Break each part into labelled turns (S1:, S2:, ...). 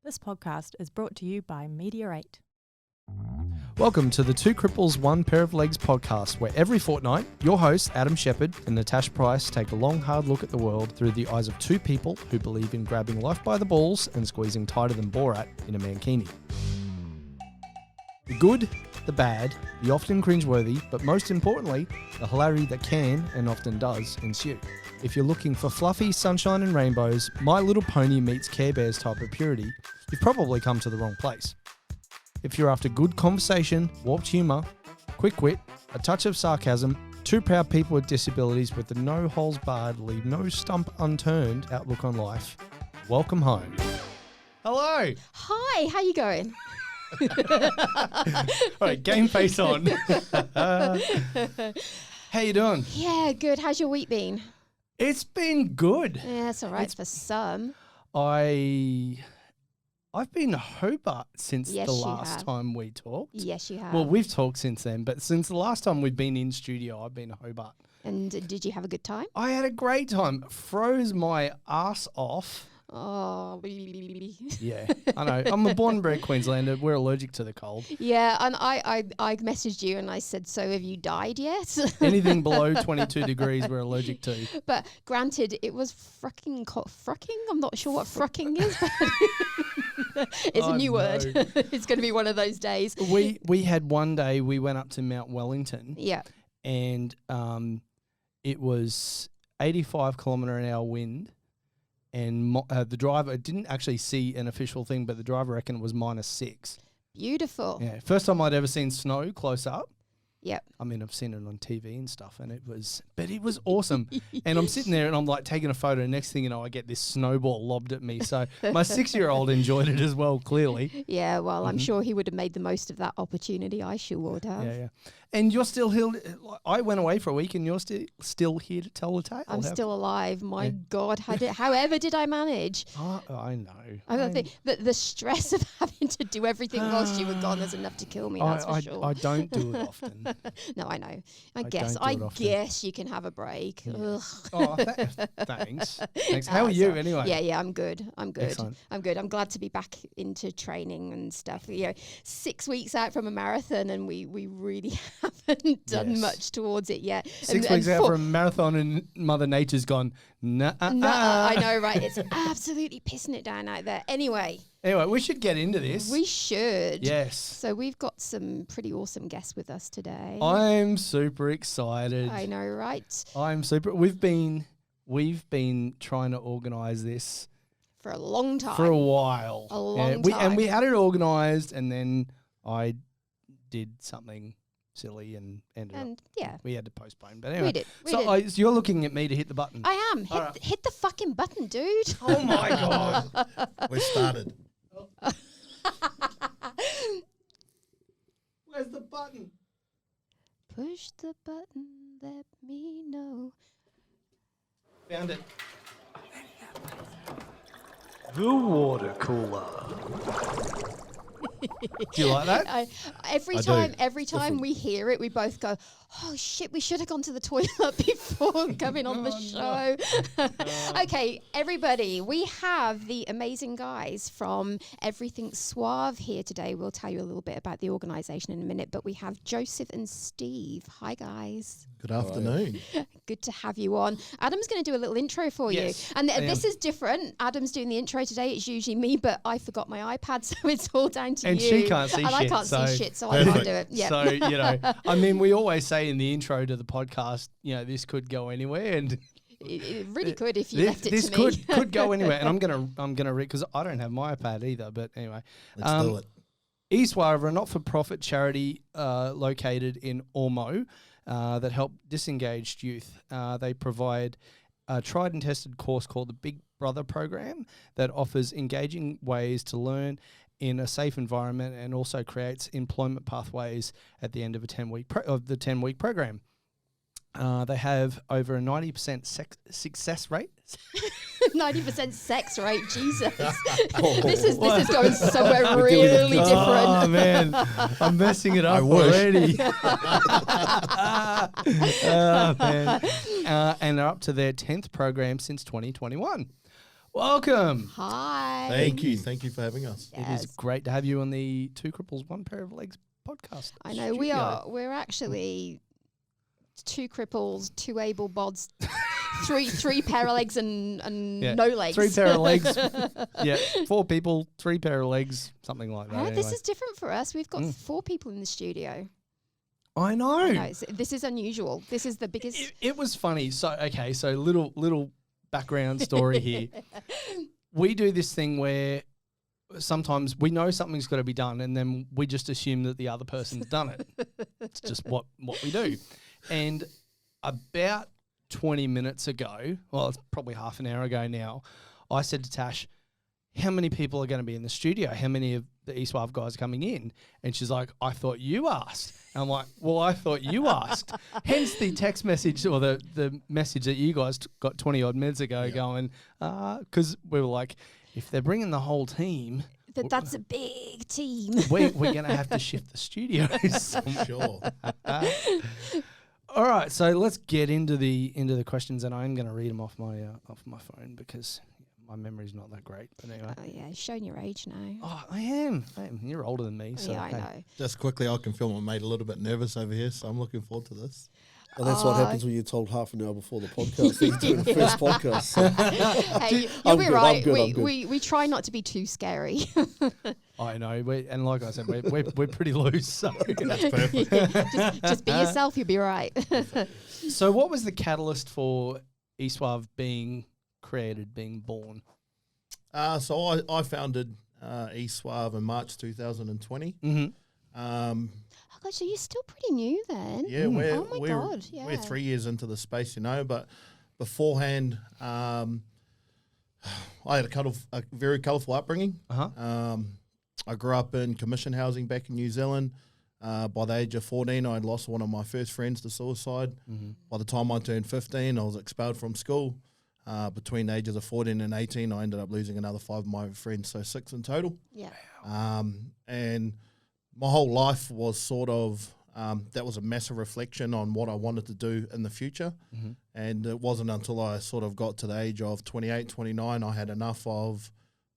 S1: This podcast is brought to you by Meteorate.
S2: Welcome to the Two Cripples, One Pair of Legs podcast, where every fortnight, your hosts, Adam Sheppard and Natasha Price, take a long, hard look at the world through the eyes of two people who believe in grabbing life by the balls and squeezing tighter than Borat in a Mankini. The good, the bad, the often cringeworthy, but most importantly, the hilarity that can, and often does, ensue. If you're looking for fluffy sunshine and rainbows, My Little Pony meets Care Bears type of purity, you've probably come to the wrong place. If you're after good conversation, warped humour, quick wit, a touch of sarcasm, two proud people with disabilities with the no holes barred, leave no stump unturned outlook on life, welcome home. Hello.
S3: Hi, how you going?
S2: All right, game face on. How you doing?
S3: Yeah, good. How's your week been?
S2: It's been good.
S3: Yeah, it's all right for some.
S2: I've been Hobart since
S3: Yes,
S2: the
S3: you
S2: last
S3: have.
S2: time we talked.
S3: Yes, you have.
S2: Well, we've talked since then, but since the last time we've been in studio, I've been to Hobart.
S3: And did you have a good time?
S2: I had a great time. Froze my ass off.
S3: Oh,
S2: Yeah, I know. I'm a born and bred Queenslander. We're allergic to the cold.
S3: yeah. And I messaged you and I said, so have you died yet?
S2: Anything below 22 degrees, we're allergic to.
S3: But granted, it was fricking. I'm not sure what fricking is, but it's a new word. It's going to be one of those days.
S2: We had one day we went up to Mount Wellington.
S3: Yeah.
S2: And it was 85 kilometre an hour wind. And the driver didn't actually see an official thing, but the driver reckoned it was -6.
S3: Beautiful.
S2: Yeah, first time I'd ever seen snow close up.
S3: Yep.
S2: I mean, I've seen it on TV and stuff, and it was awesome. And I'm sitting there and I'm like taking a photo. Next thing you know, I get this snowball lobbed at me. So my 6-year-old enjoyed it as well, clearly.
S3: Yeah, well, I'm sure he would have made the most of that opportunity. I sure would have.
S2: Yeah. And you're still here. I went away for a week, and you're still here to tell the tale.
S3: I'm still alive. My God, however did I manage?
S2: I know.
S3: I don't think that the stress of having to do everything whilst you were gone is enough to kill me. That's for sure.
S2: I don't do it often.
S3: No, I know. I
S2: don't
S3: I
S2: do it often.
S3: guess you can have a break.
S2: Yeah.
S3: Ugh.
S2: Oh, thanks. Thanks. How are you anyway?
S3: Yeah, I'm good.
S2: Excellent.
S3: I'm good. I'm glad to be back into training and stuff. 6 weeks out from a marathon, and we really haven't done much towards it yet.
S2: 6 weeks out from a marathon, and Mother Nature's gone, nah.
S3: I know, right? It's absolutely pissing it down out there. Anyway,
S2: we should get into this.
S3: we should.
S2: Yes.
S3: So we've got some pretty awesome guests with us today.
S2: I'm super excited.
S3: I know, right?
S2: I'm super. We've been trying to organise this
S3: For a long time.
S2: for a while.
S3: A long
S2: time.
S3: time.
S2: And we had it organised, and then I did something silly and ended up.
S3: Yeah,
S2: We had to postpone. But anyway.
S3: we did.
S2: So you're looking at me to hit the button.
S3: I am. Hit the fucking button, dude.
S2: Oh my God.
S4: We started.
S2: Where's the button?
S3: Push the button, let me know.
S2: Found it. The water cooler. Do you like that?
S3: Every time we hear it, we both go, oh shit, we should have gone to the toilet before coming on the show. Okay, everybody, we have the amazing guys from Everything Suarve here today. We'll tell you a little bit about the organisation in a minute, but we have Joseph and Steve. Hi, guys.
S4: Good afternoon.
S3: Good to have you on. Adam's going to do a little intro for you. And this is different. Adam's doing the intro today. It's usually me, but I forgot my iPad, so it's all down to you.
S2: And she can't see
S3: and
S2: shit.
S3: I can't see shit, so I can't do it. Yeah.
S2: So, I mean, we always say in the intro to the podcast, this could go anywhere, and
S3: it really could if you left it
S2: this
S3: to me.
S2: This could go anywhere, and I'm gonna read because I don't have my iPad either. But anyway,
S4: Let's do it.
S2: Suarve, a not-for-profit charity located in Ormeau that help disengaged youth. They provide a tried and tested course called the Big Brother program that offers engaging ways to learn in a safe environment and also creates employment pathways at the end of a 10-week program. They have over a 90% success rate.
S3: 90% sex rate, Jesus. This is going somewhere really different.
S2: Oh man, I'm messing it up already. Oh man, and they're up to their 10th program since 2021. Welcome.
S3: Hi.
S4: Thank you for having us.
S2: It is
S3: Yes.
S2: great to have you on the Two Cripples, One Pair of Legs podcast.
S3: I know we're actually two cripples, two able bods, three pair of legs and no legs.
S2: 3 pair of legs. Yeah, 4 people, 3 pair of legs, something like that.
S3: Oh,
S2: anyway.
S3: this is different for us. We've got 4 people in the studio.
S2: I know.
S3: I know, this is unusual. This is the biggest.
S2: It was funny. So little background story here. We do this thing where sometimes we know something's got to be done, and then we just assume that the other person's done it. It's just what we do. And about 20 minutes ago, well, it's probably half an hour ago now, I said to Tash, how many people are going to be in the studio? How many of the Suarve guys are coming in? And she's like, I thought you asked. And I'm like, well, I thought you asked. Hence the text message or the message that you guys got 20 odd minutes ago going, because we were like, if they're bringing the whole team,
S3: That's a big team.
S2: we're going to have to shift the studios.
S4: I'm sure.
S2: All right, so let's get into the questions, and I'm going to read them off my phone because my memory's not that great. But anyway.
S3: Oh yeah, showing your age now.
S2: Oh, I am. You're older than me, so
S3: yeah, I
S2: hey.
S3: know.
S4: Just quickly, I can feel my mate a little bit nervous over here, so I'm looking forward to this.
S5: And that's what happens when you're told half an hour before the podcast that you're doing the first podcast. So.
S3: Hey,
S5: I'm
S3: you'll be
S5: good,
S3: right.
S5: I'm good.
S3: We try not to be too scary.
S2: I know, and like I said, we're pretty loose. So.
S4: That's perfect.
S3: just be yourself, you'll be right.
S2: So, what was the catalyst for Suarve being created, being born?
S4: So I founded Suarve in March 2020.
S2: Mm-hmm.
S3: Oh God, so you're still pretty new then.
S4: Yeah,
S3: Oh my God, yeah.
S4: we're 3 years into the space, but beforehand, I had a very colourful upbringing.
S2: Uh-huh.
S4: I grew up in commission housing back in New Zealand. By the age of 14, I had lost one of my first friends to suicide.
S2: Mm-hmm.
S4: By the time I turned 15, I was expelled from school. Between the ages of 14 and 18, I ended up losing another 5 of my friends, so 6 in total.
S3: Yeah.
S4: And my whole life was sort of, that was a massive reflection on what I wanted to do in the future.
S2: Mm-hmm.
S4: And it wasn't until I sort of got to the age of 28, 29, I had enough of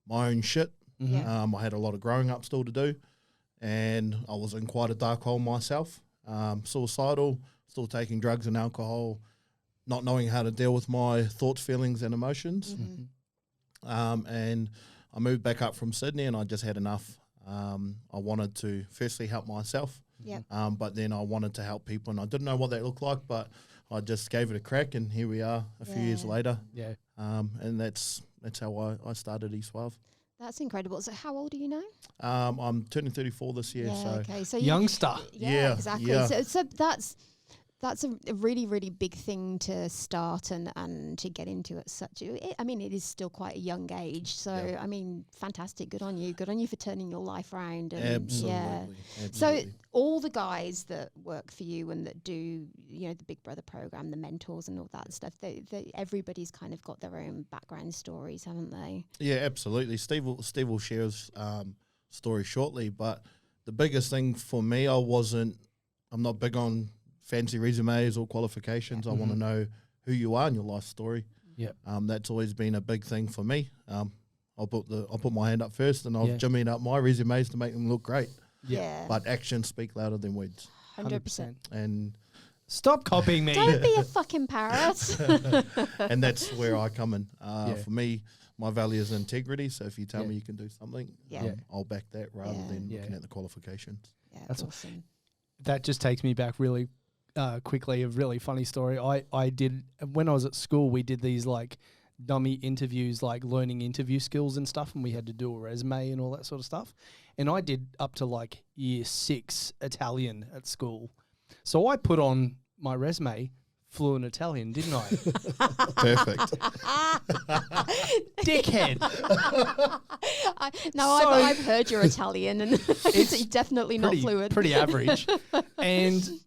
S4: my own shit.
S2: Mm-hmm.
S3: Yeah.
S4: I had a lot of growing up still to do. And I was in quite a dark hole myself, suicidal, still taking drugs and alcohol, not knowing how to deal with my thoughts, feelings and emotions.
S3: Mm-hmm.
S4: And I moved back up from Sydney and I just had enough. I wanted to firstly help myself,
S3: Yeah.
S4: but then I wanted to help people and I didn't know what that looked like, but I just gave it a crack and here we are a few years
S3: Yeah.
S4: later.
S2: Yeah.
S4: And that's how I started Suarve.
S3: That's incredible. So how old are you now?
S4: I'm turning 34 this year, so
S3: Okay. So
S2: Youngster.
S3: Yeah, exactly.
S4: yeah.
S3: So that's a really, really big thing to start and to get into at such I mean, it is still quite a young age. So,
S4: Yeah.
S3: I mean, fantastic. Good on you. Good on you for turning your life around. And
S4: absolutely.
S3: Yeah. So
S4: absolutely.
S3: all the guys that work for you and that do, the Big Brother program, the mentors and all that stuff, everybody's kind of got their own background stories, haven't they?
S4: Yeah, absolutely. Steve will share his story shortly, but the biggest thing for me, I'm not big on fancy resumes or qualifications. I want to know who you are and your life story.
S2: Yeah.
S4: That's always been a big thing for me. I'll put my hand up first and I'll
S2: Yeah.
S4: jimmy up my resumes to make them look great.
S2: Yeah.
S4: But actions speak louder than words.
S3: 100%.
S4: And
S2: Stop copying me.
S3: Don't be a fucking parrot.
S4: and that's where I come in.
S2: Yeah.
S4: For me, my value is integrity. So if you tell
S2: Yeah.
S4: me you can do something,
S3: Yeah.
S4: I'll back that rather
S3: Yeah.
S4: than
S2: Yeah.
S4: looking at the qualifications.
S3: Yeah,
S2: That's
S3: awesome.
S2: That just takes me back really quickly. A really funny story. I did when I was at school. We did these like dummy interviews, like learning interview skills and stuff, and we had to do a resume and all that sort of stuff. And I did up to like year 6 Italian at school. So I put on my resume fluent Italian, didn't I?
S4: Perfect.
S2: Dickhead.
S3: I've heard you're Italian, and it's definitely not fluid.
S2: Pretty average. And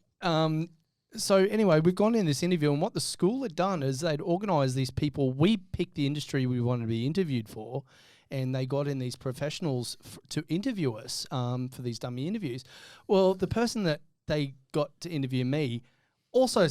S2: so anyway, we've gone in this interview, and what the school had done is they'd organised these people. We picked the industry we wanted to be interviewed for, and they got in these professionals to interview us for these dummy interviews. Well, the person that they got to interview me also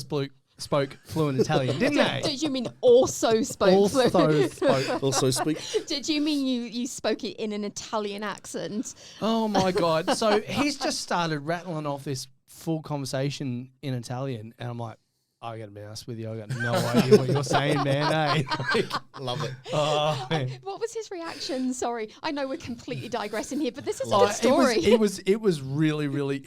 S2: spoke fluent Italian, didn't they?
S3: Did you mean also spoke
S2: Also
S3: fluent?
S2: spoke.
S5: Also speak.
S3: Did you mean you spoke it in an Italian accent?
S2: Oh my God. So he's just started rattling off this full conversation in Italian. And I'm like, I got to be honest with you. I got no idea what you're saying, man. Eh?
S4: Love it.
S2: Oh, man.
S3: What was his reaction? Sorry, I know we're completely digressing here, but this is a
S2: Oh,
S3: good story.
S2: It was really,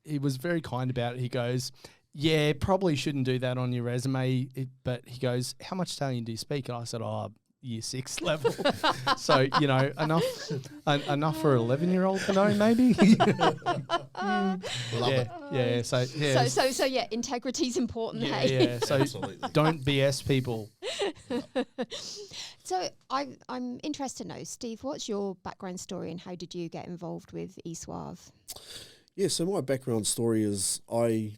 S2: he was very kind about it. He goes, yeah, probably shouldn't do that on your resume. But he goes, how much Italian do you speak? And I said, year 6 level. So, enough for an 11-year-old to know, maybe.
S4: Love it.
S2: Yeah. So, yeah.
S3: So yeah, integrity's important.
S2: Yeah,
S3: Hey.
S2: yeah. So
S4: Absolutely.
S2: don't BS people.
S3: So I'm interested to know, Steve, what's your background story and how did you get involved with eSuarve?
S5: Yeah, so my background story is I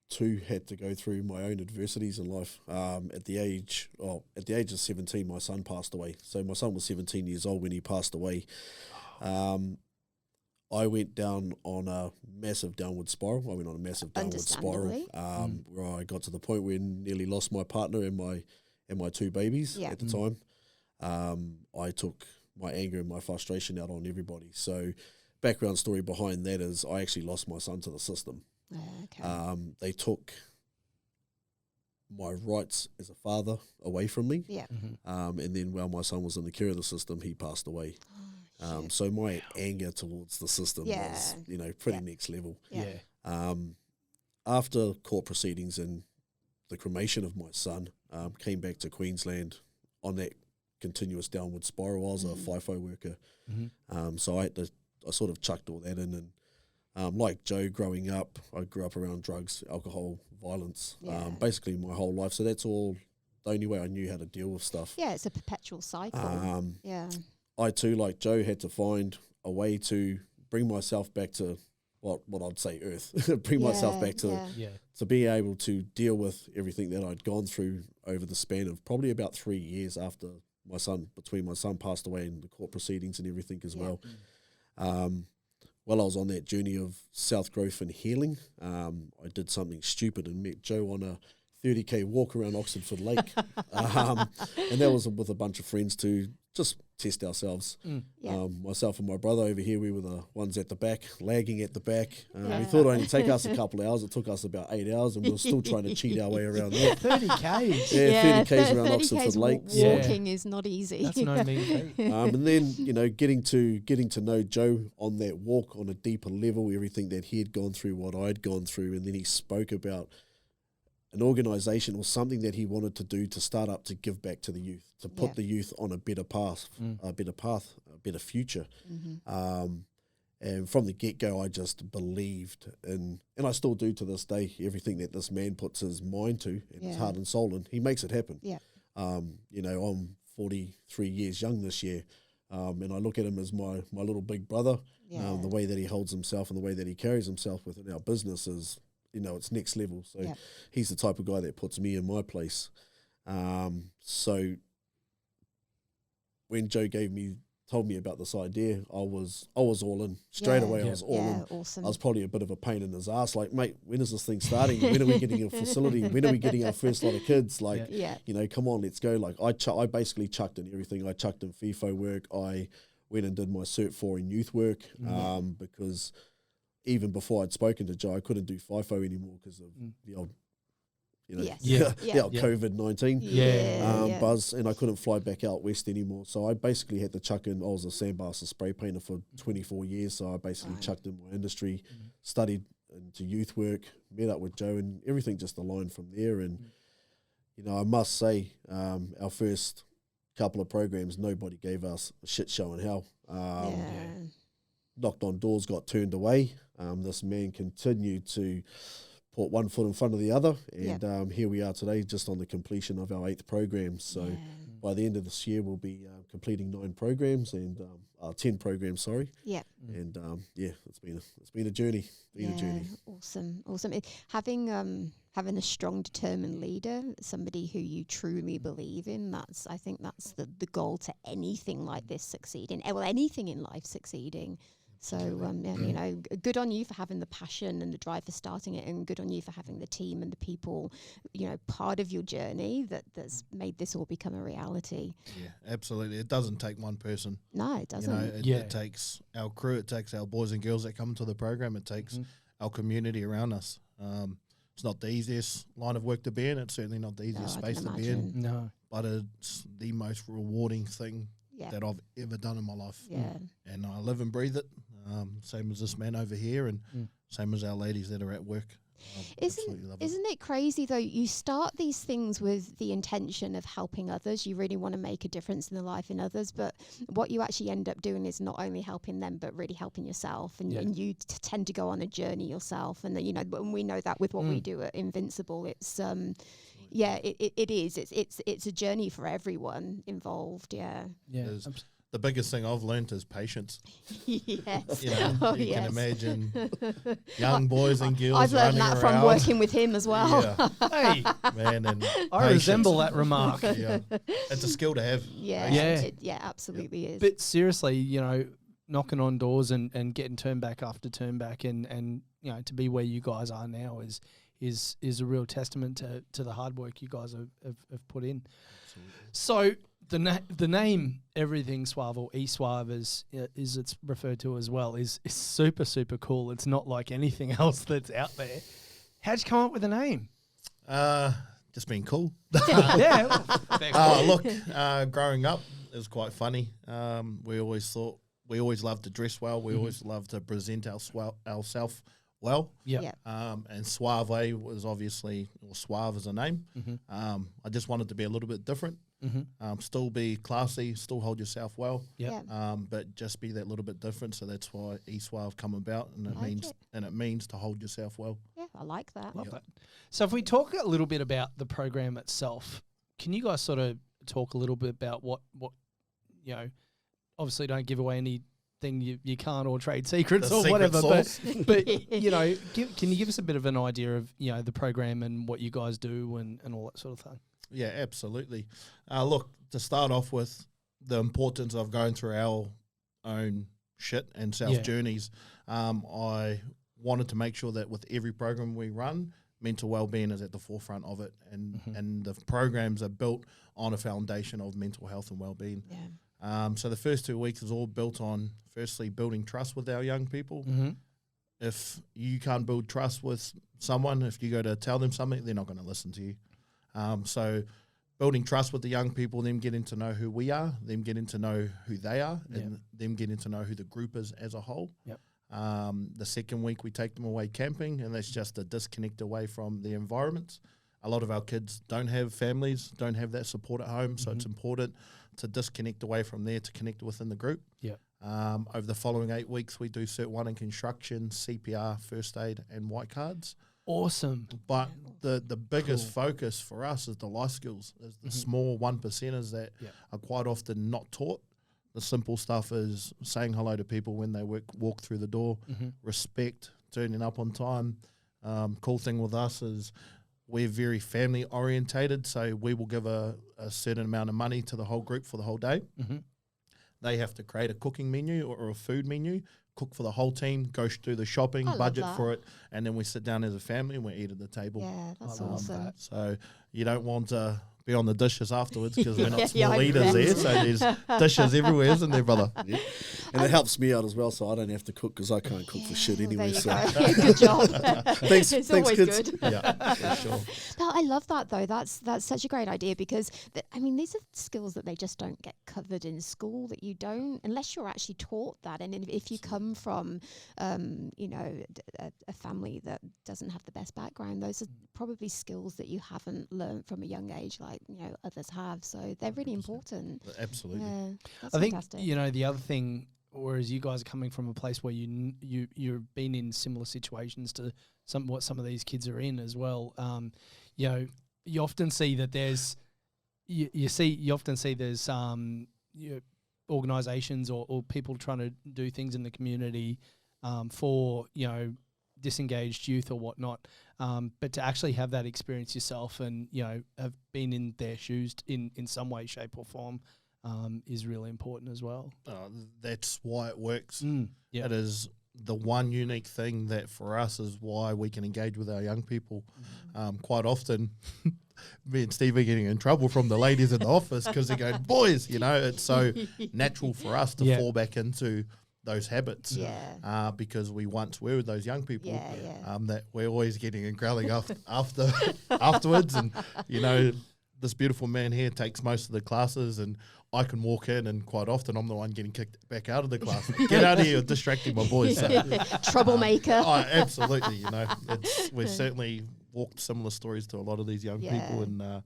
S5: too had to go through my own adversities in life. At the age of 17, my son passed away. So my son was 17 years old when he passed away. I went down on a massive downward spiral.
S3: Understandably.
S5: Where I got to the point where I nearly lost my partner and my 2 babies at the time. I took my anger and my frustration out on everybody. So background story behind that is I actually lost my son to the system.
S3: Okay.
S5: They took my rights as a father away from me.
S3: Yeah.
S5: And then while my son was in the care of the system, he passed away. So my anger towards the system was, pretty next level.
S3: Yeah.
S5: After court proceedings and the cremation of my son, came back to Queensland on that continuous downward spiral. I was a FIFO worker. So I sort of chucked all that in, and like Joe, growing up, I grew up around drugs, alcohol, violence, basically my whole life. So that's all the only way I knew how to deal with stuff.
S3: Yeah, it's a perpetual cycle.
S5: I too, like Joe, had to find a way to bring myself back to what I'd say earth, bring myself back to be able to deal with everything that I'd gone through over the span of probably about 3 years after between my son passed away and the court proceedings and everything as well. While I was on that journey of self-growth and healing, I did something stupid and met Joe on a 30k walk around Oxford Lake. And that was with a bunch of friends to just test ourselves. Myself and my brother over here, we were the ones at the back, lagging at the back. We thought it would only take us a couple of hours. It took us about 8 hours, and we were still trying to cheat our way around that.
S2: 30Ks.
S5: Yeah, 30Ks around
S3: 30Ks
S5: Oxford Lake.
S3: Walking is not easy.
S2: That's no mean feat.
S5: And then, getting to know Joe on that walk on a deeper level, everything that he had gone through, what I'd gone through, and then he spoke about an organisation or something that he wanted to do to start up to give back to the youth, to put the youth on a better path, a better future. And from the get-go, I just believed in, and I still do to this day, everything that this man puts his mind to and his heart and soul in, he makes it happen. I'm 43 years young this year, and I look at him as my little big brother. The way that he holds himself and the way that he carries himself within our business is, it's next level. So he's the type of guy that puts me in my place. So when Joe told me about this idea, I was all in straight away. I was all in.
S3: Awesome.
S5: I was probably a bit of a pain in his ass. Like, mate, when is this thing starting? When are we getting a facility? When are we getting our first lot of kids? Like, come on, let's go. Like, I basically chucked in everything. I chucked in FIFO work. I went and did my Cert 4 in youth work because even before I'd spoken to Joe, I couldn't do FIFO anymore because of the old, the old COVID-19 buzz, and I couldn't fly back out west anymore. So I basically had to chuck in. I was a sandblaster spray painter for 24 years, so I basically chucked in my industry, studied into youth work, met up with Joe, and everything just aligned from there. And I must say, our first couple of programs, nobody gave us a shit show in hell. Knocked on doors, got turned away. This man continued to put one foot in front of the other, and here we are today, just on the completion of our 8th program. So by the end of this year, we'll be completing 9 programs and 10 programs. Sorry. And it's been a journey. A journey.
S3: Awesome. Having a strong, determined leader, somebody who you truly believe in. I think that's the goal to anything like this succeeding. Well, anything in life succeeding. So, and, you know, good on you for having the passion and the drive for starting it, and good on you for having the team and the people, you know, part of your journey that's made this all become a reality.
S4: Yeah, absolutely. It doesn't take one person.
S3: No, it doesn't.
S4: You know, it takes our crew, it takes our boys and girls that come to the program, it takes our community around us. It's not the easiest line of work to be in. It's certainly not the easiest space to be in.
S2: No.
S4: But it's the most rewarding thing that I've ever done in my life.
S3: Yeah.
S4: And I live and breathe it. Same as this man over here, and same as our ladies that are at work.
S3: Isn't it crazy though? You start these things with the intention of helping others. You really want to make a difference in the life in others, but what you actually end up doing is not only helping them, but really helping yourself. And you tend to go on a journey yourself. And you know, and we know that with what we do at Invincible, it's it is. It's a journey for everyone involved. Yeah.
S2: Yeah.
S4: The biggest thing I've learned is patience.
S3: Yes.
S4: You know, you can imagine young boys and girls.
S3: I've learned that from working with him as well.
S4: Yeah.
S2: Hey,
S4: man, and
S2: I resemble that remark.
S4: Yeah, it's a skill to have.
S3: Yeah,
S2: Yeah.
S3: Absolutely is.
S2: But seriously, you know, knocking on doors and getting turn back after turn back, and you know, to be where you guys are now is a real testament to the hard work you guys have put in.
S4: Absolutely.
S2: So the name Everything Suarve, or eSuarve as it's referred to as well, is super, super cool. It's not like anything else that's out there. How'd you come up with the name?
S4: Just being cool.
S2: Yeah.
S4: Look, growing up, it was quite funny. We always loved to dress well. We always loved to present ourselves well.
S2: Yeah.
S4: And Suarve was obviously, or Suarve is a name. I just wanted to be a little bit different. Still be classy, still hold yourself well. But just be that little bit different. So that's why eSuarve come about, and it means to hold yourself well.
S3: Yeah, I like that.
S2: Love that. So if we talk a little bit about the program itself, can you guys sort of talk a little bit about what you know? Obviously, don't give away anything you can't, or trade secrets
S4: The
S2: or
S4: secret
S2: whatever.
S4: sauce.
S2: But you know, can you give us a bit of an idea of, you know, the program and what you guys do and all that sort of thing?
S4: Yeah, absolutely. Look, to start off with, the importance of going through our own shit and self-journeys, I wanted to make sure that with every program we run, mental well-being is at the forefront of it, and the programs are built on a foundation of mental health and well-being. So the first 2 weeks is all built on, firstly, building trust with our young people. If you can't build trust with someone, if you go to tell them something, they're not going to listen to you. So building trust with the young people, them getting to know who we are, them getting to know who they are, and them getting to know who the group is as a whole. The second week we take them away camping, and that's just a disconnect away from the environments. A lot of our kids don't have families, don't have that support at home, so it's important to disconnect away from there to connect within the group. Over the following 8 weeks, we do Cert 1 in construction, CPR, first aid, and white cards.
S2: Awesome.
S4: But the biggest focus for us is the life skills, is the small 1%ers that are quite often not taught. The simple stuff is saying hello to people when they walk through the door, respect, turning up on time. Cool thing with us is we're very family orientated, so we will give a certain amount of money to the whole group for the whole day. They have to create a cooking menu or a food menu, cook for the whole team, go through the shopping, budget for it, and then we sit down as a family and we eat at the table.
S3: Yeah, that's awesome.
S4: So you don't want to be on the dishes afterwards, because we're not small eaters there, so there's dishes everywhere, isn't there, brother?
S5: And it helps me out as well, so I don't have to cook, because I can't cook for shit anyway. So
S3: good job.
S5: thanks,
S3: It's
S5: thanks,
S3: always
S5: kids.
S3: good.
S4: Yeah, for sure.
S3: No, I love that though. That's such a great idea, because these are skills that they just don't get covered in school. That you don't, unless you're actually taught that. And if you come from, a family that doesn't have the best background, those are probably skills that you haven't learned from a young age, like others have. So they're really important.
S4: Absolutely.
S3: Yeah, that's
S2: I think
S3: fantastic.
S2: the other thing, whereas you guys are coming from a place where you've been in similar situations to what some of these kids are in as well. You often see that there's organisations or people trying to do things in the community for disengaged youth or whatnot, but to actually have that experience yourself and have been in their shoes in some way, shape or form, is really important as well.
S4: That's why it works.
S2: Yeah.
S4: It is the one unique thing that for us is why we can engage with our young people. Quite often, me and Steve are getting in trouble from the ladies in the office because they're going, boys, it's so natural for us to fall back into those habits. Because we once were with those young people that we're always getting and growling afterwards. And, this beautiful man here takes most of the classes and I can walk in and quite often I'm the one getting kicked back out of the class. Get out of here, distracting my boys. So,
S3: Troublemaker.
S4: Absolutely. We've certainly walked similar stories to a lot of these young people, and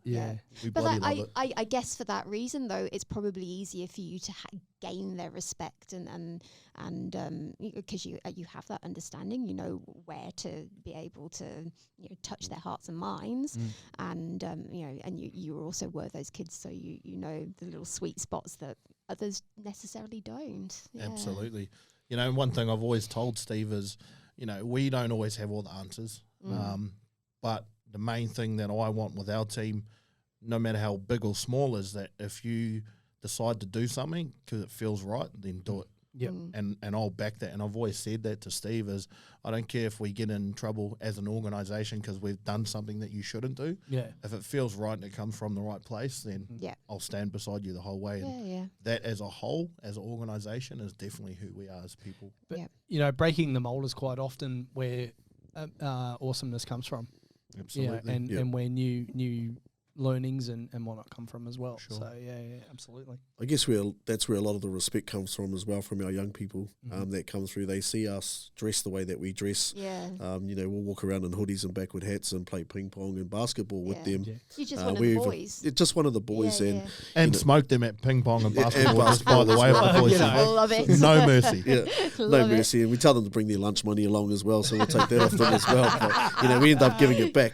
S4: we bloody love it.
S3: I guess for that reason, though, it's probably easier for you to gain their respect and because you have that understanding, you know where to be able to touch their hearts and minds, and you also were those kids, so you know the little sweet spots that others necessarily don't.
S4: Absolutely. One thing I've always told Steve is, we don't always have all the answers. But the main thing that I want with our team, no matter how big or small, is that if you decide to do something because it feels right, then do it.
S2: Yep.
S4: And I'll back that. And I've always said that to Steve is I don't care if we get in trouble as an organisation because we've done something that you shouldn't do.
S2: Yeah.
S4: If it feels right and it comes from the right place, then I'll stand beside you the whole way. And that as a whole, as an organisation, is definitely who we are as people.
S2: But, breaking the mould is quite often where awesomeness comes from.
S4: Absolutely.
S2: And where new learnings and whatnot come from as well.
S4: Sure.
S2: So absolutely.
S5: I guess that's where a lot of the respect comes from as well from our young people. That come through. They see us dress the way that we dress. We'll walk around in hoodies and backward hats and play ping pong and basketball with them.
S3: You're just one of the boys.
S5: Just one of the boys,
S4: and smoke them at ping pong and basketball. Just by the way, of the boys,
S3: love it.
S4: No mercy.
S5: No mercy. And we tell them to bring their lunch money along as well, so we'll take that off them as well. But we end up giving it back.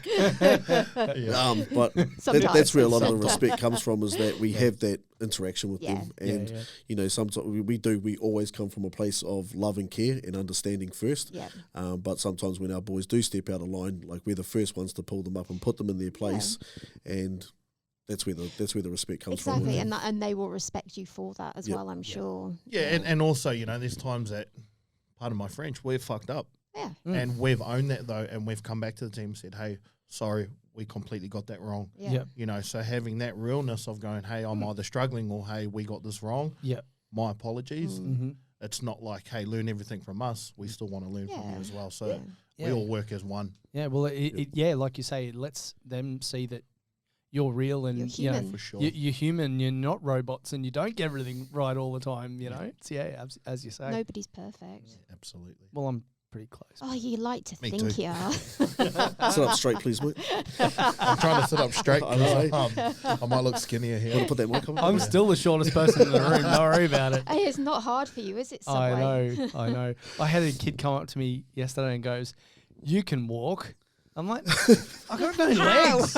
S5: But that's where a lot of the respect comes from, is that we have that interaction with them. And sometimes we always come from a place of love and care and understanding first. But sometimes when our boys do step out of line, like, we're the first ones to pull them up and put them in their place, and that's where the respect comes from.
S3: Exactly, and they will respect you for that as well, I'm sure.
S4: And also, there's times that, pardon my French, we're fucked up. And we've owned that, though, and we've come back to the team and said, hey, sorry, we completely got that wrong. So having that realness of going, hey, I'm either struggling or, hey, we got this wrong. My apologies. It's not like, hey, learn everything from us. We still want to learn from you as well. So we all work as one.
S2: Yeah, well, like you say, it lets them see that you're real and
S3: you're human.
S4: For sure.
S2: You're human. You're not robots, and you don't get everything right all the time. It's, as you say.
S3: Nobody's perfect.
S4: Absolutely.
S2: Well, I'm pretty close.
S3: Oh, you like to
S4: Me
S3: think
S4: too.
S3: you are.
S5: Sit up straight, please, mate.
S4: I'm trying to sit up straight. I might look skinnier here.
S5: Want to put that mic on?
S2: I'm still the shortest person in the room. Don't worry about it.
S3: Hey, it's not hard for you, is it?
S2: I know. I had a kid come up to me yesterday and goes, "You can walk." I'm like, I got no legs.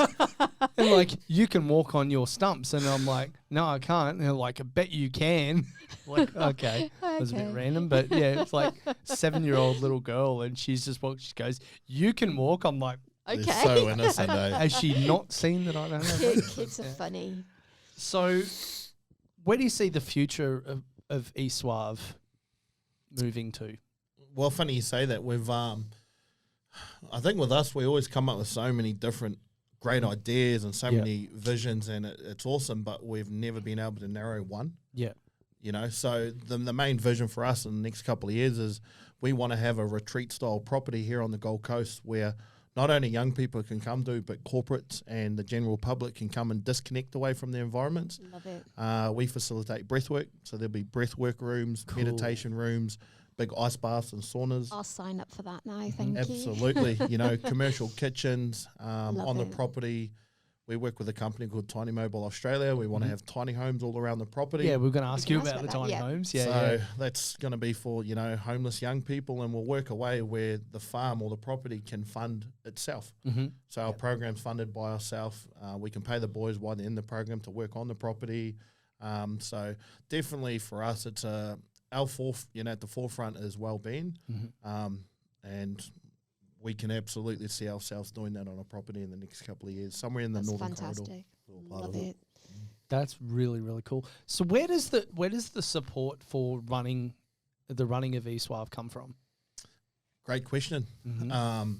S2: And like, you can walk on your stumps. And I'm like, no, I can't. And they're like, I bet you can. Like, okay. It was a bit random, but it's like 7-year-old little girl, and she's just walked. She goes, "You can walk." I'm like,
S3: okay.
S4: They're so innocent,
S2: has she not seen that I don't know?
S3: Kids are funny.
S2: So, where do you see the future of eSuarve moving to?
S4: Well, funny you say that. We've, I think with us, we always come up with so many different great ideas and so many visions, and it's awesome, but we've never been able to narrow one. So the main vision for us in the next couple of years is we want to have a retreat-style property here on the Gold Coast where not only young people can come to, but corporates and the general public can come and disconnect away from their environments.
S3: Love it.
S4: We facilitate breathwork, so there'll be breathwork rooms, meditation rooms, big ice baths and saunas.
S3: I'll sign up for that now, thank you.
S4: Absolutely. Commercial kitchens on the
S3: it.
S4: property. We work with a company called Tiny Mobile Australia. We want to have tiny homes all around the property.
S2: Yeah, we're going to ask you
S3: ask
S2: about the
S3: about
S2: tiny
S3: that,
S2: homes.
S4: So that's going to be for, homeless young people, and we'll work away where the farm or the property can fund itself. So our program's funded by ourselves. We can pay the boys while they're in the program to work on the property. So definitely for us, it's at the forefront is well-being. And we can absolutely see ourselves doing that on a property in the next couple of years, somewhere in the Northern Corridor.
S3: Love it.
S2: That's really, really cool. So where does the support for running of eSuarve come from?
S4: Great question.
S2: Mm-hmm.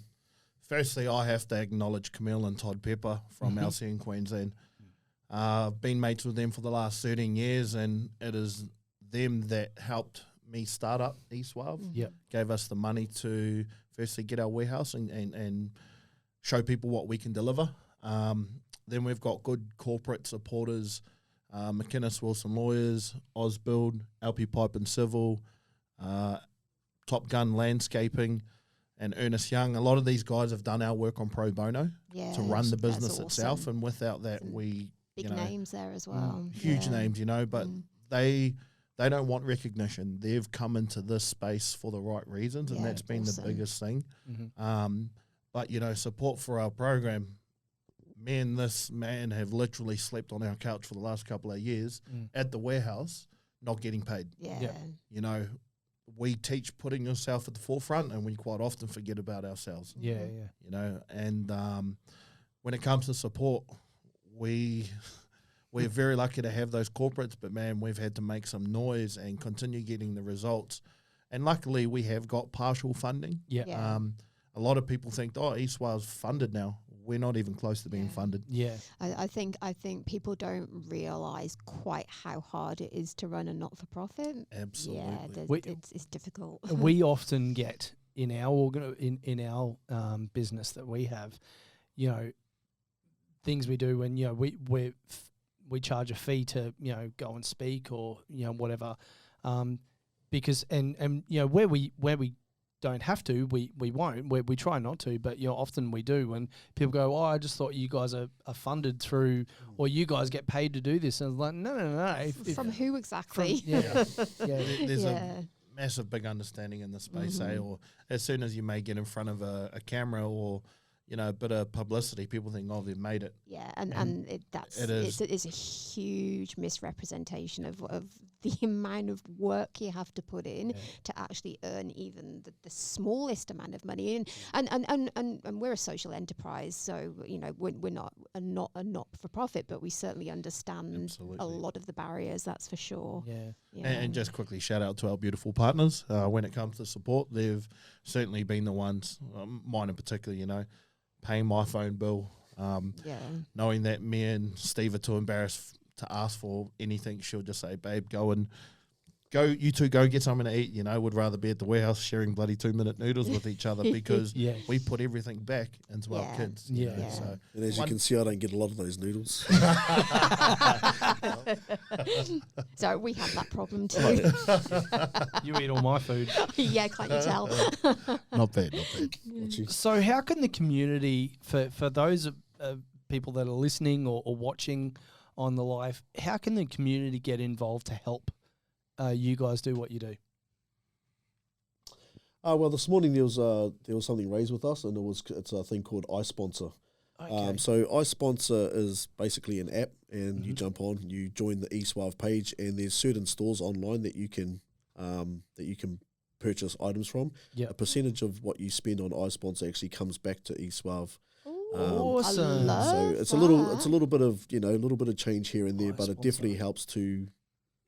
S4: Firstly, I have to acknowledge Camille and Todd Pepper from
S2: Mhm.
S4: LC in Queensland. I've been mates with them for the last 13 years, and it is them that helped me start up eSuarve.
S2: Yep.
S4: Gave us the money to firstly get our warehouse and show people what we can deliver. Then we've got good corporate supporters, McInnes Wilson Lawyers, Ausbuild, LP Pipe and Civil, Top Gun Landscaping, and Ernest Young. A lot of these guys have done our work on pro bono to run the
S3: that's
S4: business itself,
S3: awesome.
S4: and without that,
S3: Some
S4: we
S3: Big names there as well.
S4: huge
S3: Yeah.
S4: names, but they don't want recognition. They've come into this space for the right reasons, and
S3: Yeah,
S4: that's been
S3: awesome.
S4: the biggest thing.
S2: Mm-hmm.
S4: But support for our program. Me and this man have literally slept on our couch for the last couple of years at the warehouse, not getting paid.
S3: Yeah.
S4: We teach putting yourself at the forefront, and we quite often forget about ourselves.
S2: Yeah,
S4: And when it comes to support, we're very lucky to have those corporates, but man, we've had to make some noise and continue getting the results. And luckily, we have got partial funding.
S2: Yeah.
S3: Yeah.
S4: A lot of people think, eSuarve's funded now. We're not even close to being funded.
S2: Yeah.
S3: I think people don't realise quite how hard it is to run a not-for-profit.
S4: Absolutely.
S3: Yeah, it's difficult.
S2: We often get in our in our business that we have, things we do when we charge a fee to go and speak or whatever, because and where we don't have to, we won't. We try not to, but often we do. And people go, I just thought you guys are funded through, or you guys get paid to do this. And I was like, no.
S3: From who exactly?
S4: There's a massive big understanding in the space, or as soon as you may get in front of a camera or a bit of publicity, people think, they've made it.
S3: Yeah, and it's a huge misrepresentation of the amount of work you have to put in to actually earn even the smallest amount of money. And we're a social enterprise, so we're not a not-for-profit, but we certainly understand a lot of the barriers. That's for sure.
S2: Yeah.
S4: And just quickly, shout out to our beautiful partners. When it comes to support, they've certainly been the ones, mine in particular, paying my phone bill, knowing that me and Steve are too embarrassed to ask for anything. She'll just say, babe, you two go get something to eat. Would rather be at the warehouse sharing bloody 2-minute noodles with each other because we put everything back into our kids. So,
S5: and as you can see, I don't get a lot of those noodles.
S3: So we have that problem too.
S2: You eat all my food.
S3: Yeah, can't you tell?
S4: Not bad.
S2: So how can the community, for those people that are listening or watching on the live, how can the community get involved to help you guys do what you do?
S5: Well, this morning there was something raised with us, and it's a thing called iSponsor.
S2: Okay.
S5: So iSponsor is basically an app, and you jump on, you join the eSuarve page, and there's certain stores online that you can purchase items from.
S2: Yep.
S5: A percentage of what you spend on iSponsor actually comes back to eSuarve.
S2: Awesome.
S5: So it's a little bit of change here and there, but it definitely helps to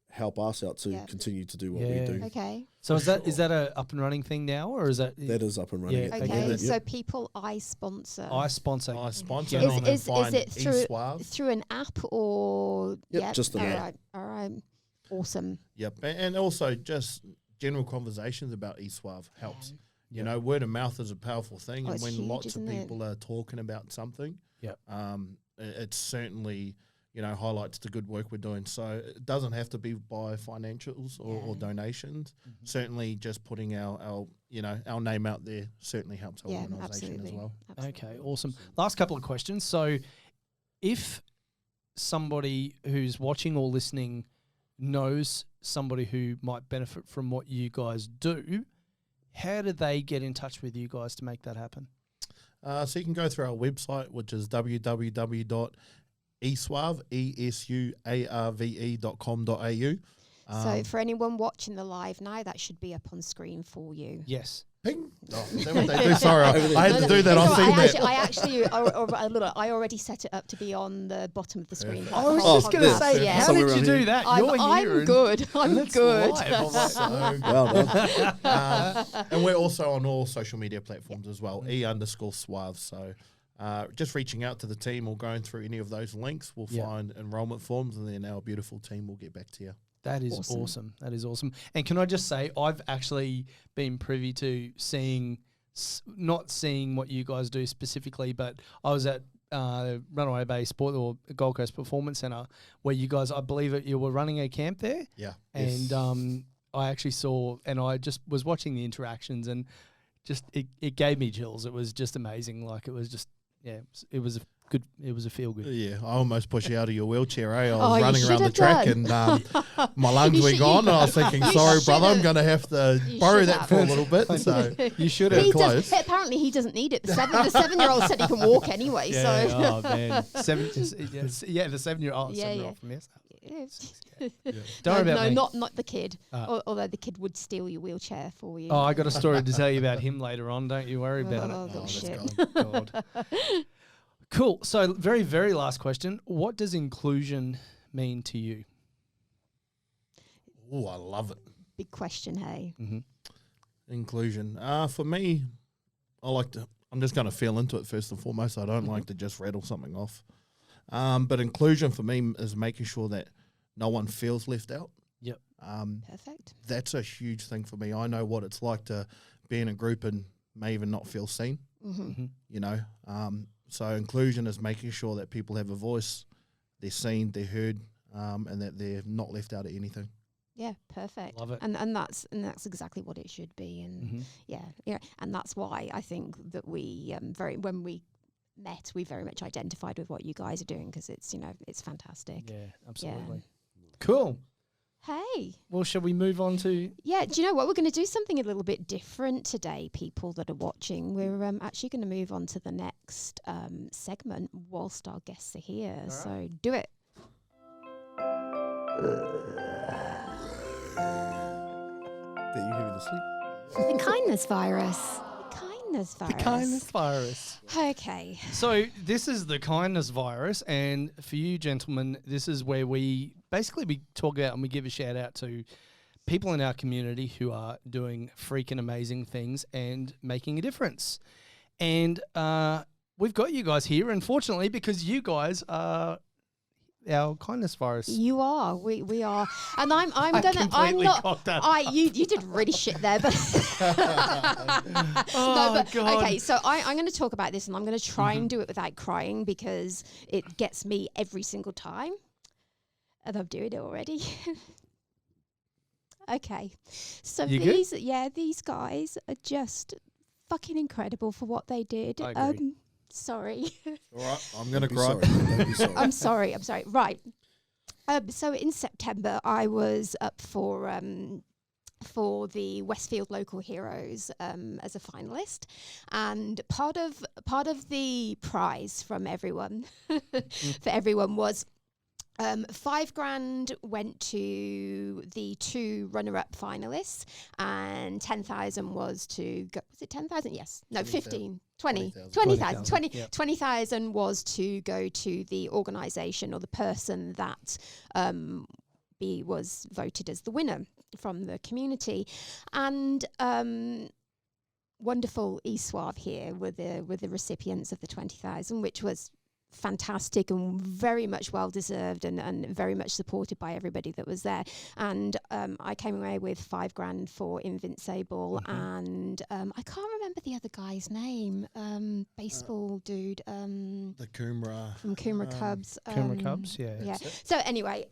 S5: help us out to continue to do what we do.
S3: Okay.
S2: So is that a up and running thing now, or is that
S5: is up and running?
S2: Yeah.
S5: at the
S3: Okay.
S5: moment,
S3: So
S5: yep.
S3: people sponsor.
S2: I sponsor?
S3: Is it through an app or?
S5: Yep, just an app.
S3: All right. Awesome.
S4: Yep, and also just general conversations about eSuarve helps. Word of mouth is a powerful thing, and when
S3: huge,
S4: lots of
S3: isn't it?
S4: people are talking about something,
S2: Yep.
S4: It certainly highlights the good work we're doing. So it doesn't have to be by financials or donations. Certainly, just putting our name out there certainly helps our organisation as well.
S3: Absolutely.
S2: Okay, awesome. Last couple of questions. So if somebody who's watching or listening knows somebody who might benefit from what you guys do, how do they get in touch with you guys to make that happen?
S4: So you can go through our website, which is www.esuarve.com.au.
S3: So for anyone watching the live now, that should be up on screen for you.
S2: Yes,
S4: Ping. Oh, is that what they do? Sorry, I had to do that.
S3: No,
S4: I've seen that.
S3: I already set it up to be on the bottom of the screen.
S2: I was
S5: Oh,
S2: just going to
S5: yeah.
S2: say,
S5: Yeah.
S2: how
S5: Somewhere
S2: did you
S5: around
S2: do that?
S3: I'm
S2: You're here.
S3: good. I'm
S2: that's
S3: good.
S2: live. I'm like,
S4: So
S5: Well done.
S4: and we're also on all social media platforms as well, _Suarve. So just reaching out to the team or going through any of those links, we'll find enrollment forms, and then our beautiful team will get back to you.
S2: That is awesome. That is awesome. And can I just say, I've actually been privy to not seeing what you guys do specifically, but I was at Runaway Bay Sport or Gold Coast Performance Centre, where you guys, I believe you were running a camp there.
S4: Yeah.
S2: And I actually saw, and I just was watching the interactions, and just it gave me chills. It was just amazing. Like, it was just, it was a feel good.
S4: Yeah, I almost pushed you out of your wheelchair, eh? I
S3: Oh,
S4: was
S3: you
S4: running around the
S3: should
S4: track
S3: have
S4: and my lungs were gone, and I was thinking, sorry, brother, I'm going to have to borrow
S3: should
S4: that
S3: have.
S4: for a little bit. So
S2: You should
S3: He
S2: have.
S4: close.
S3: apparently, he doesn't need it. The 7-year-old said he can walk anyway.
S2: Yeah,
S3: So
S2: oh man, the 7-year-old.
S3: Yeah,
S2: 7-year-old from yes.
S3: no,
S2: Don't worry about me.
S3: not the kid. Although the kid would steal your wheelchair for you.
S2: Oh, I got a story to tell you about him later on. Don't you worry about
S3: Oh,
S2: it.
S3: God, shit.
S2: God. Cool. So, very, very last question. What does inclusion mean to you?
S4: Oh, I love it.
S3: Big question, hey.
S2: Mm-hmm.
S4: Inclusion. For me, I'm just going to feel into it first and foremost. I don't like to just rattle something off. But inclusion for me is making sure that no one feels left out.
S2: Yep.
S3: Perfect.
S4: That's a huge thing for me. I know what it's like to be in a group and may even not feel seen, you know. So inclusion is making sure that people have a voice, they're seen, they're heard, and that they're not left out of anything.
S3: Yeah, perfect.
S2: Love it.
S3: And that's exactly what it should be. And and that's why I think that we when we met, we very much identified with what you guys are doing, because it's it's fantastic.
S2: Yeah, absolutely.
S3: Yeah.
S2: Cool.
S3: Hey.
S2: Well, shall we move on to?
S3: Yeah, do you know what? We're going to do something a little bit different today, people that are watching. We're actually going to move on to the next segment whilst our guests are here.
S2: All
S3: So
S2: right.
S3: do it.
S5: That you having to sleep?
S3: The kindness virus.
S2: The kindness virus.
S3: Okay.
S2: So this is the kindness virus, and for you gentlemen, this is where we talk about and we give a shout out to people in our community who are doing freaking amazing things and making a difference. And we've got you guys here, unfortunately, because you guys are our kindness virus.
S3: You are. We are. And I'm
S2: I
S3: gonna. I'm
S2: completely
S3: not.
S2: cocked that
S3: You did really shit there, but
S2: God.
S3: okay. So I'm going to talk about this, and I'm going to try and do it without crying, because it gets me every single time, and I'm doing it already. Okay. So
S2: You good?
S3: these guys are just fucking incredible for what they did.
S2: I agree.
S3: Sorry.
S4: All right, I'm going to
S5: Be
S4: cry.
S5: sorry. Don't be sorry.
S3: I'm sorry. Right. So in September, I was up for the Westfield Local Heroes as a finalist, and part of the prize from everyone for everyone was $5,000 went to the 2 runner-up finalists, and 10,000 was to go. Was it 10,000? Yes. No, 15. 20,000. 20,000 was to go to the organisation or the person that was voted as the winner from the community, and wonderful Suarve here were the recipients of the 20,000, which was fantastic and very much well deserved, and very much supported by everybody that was there. And I came away with $5,000 for Invincible, and I can't remember the other guy's name, baseball dude,
S4: The Coomera.
S3: from Coomera Cubs.
S2: Coomera Cubs, yeah.
S3: Yeah. So anyway,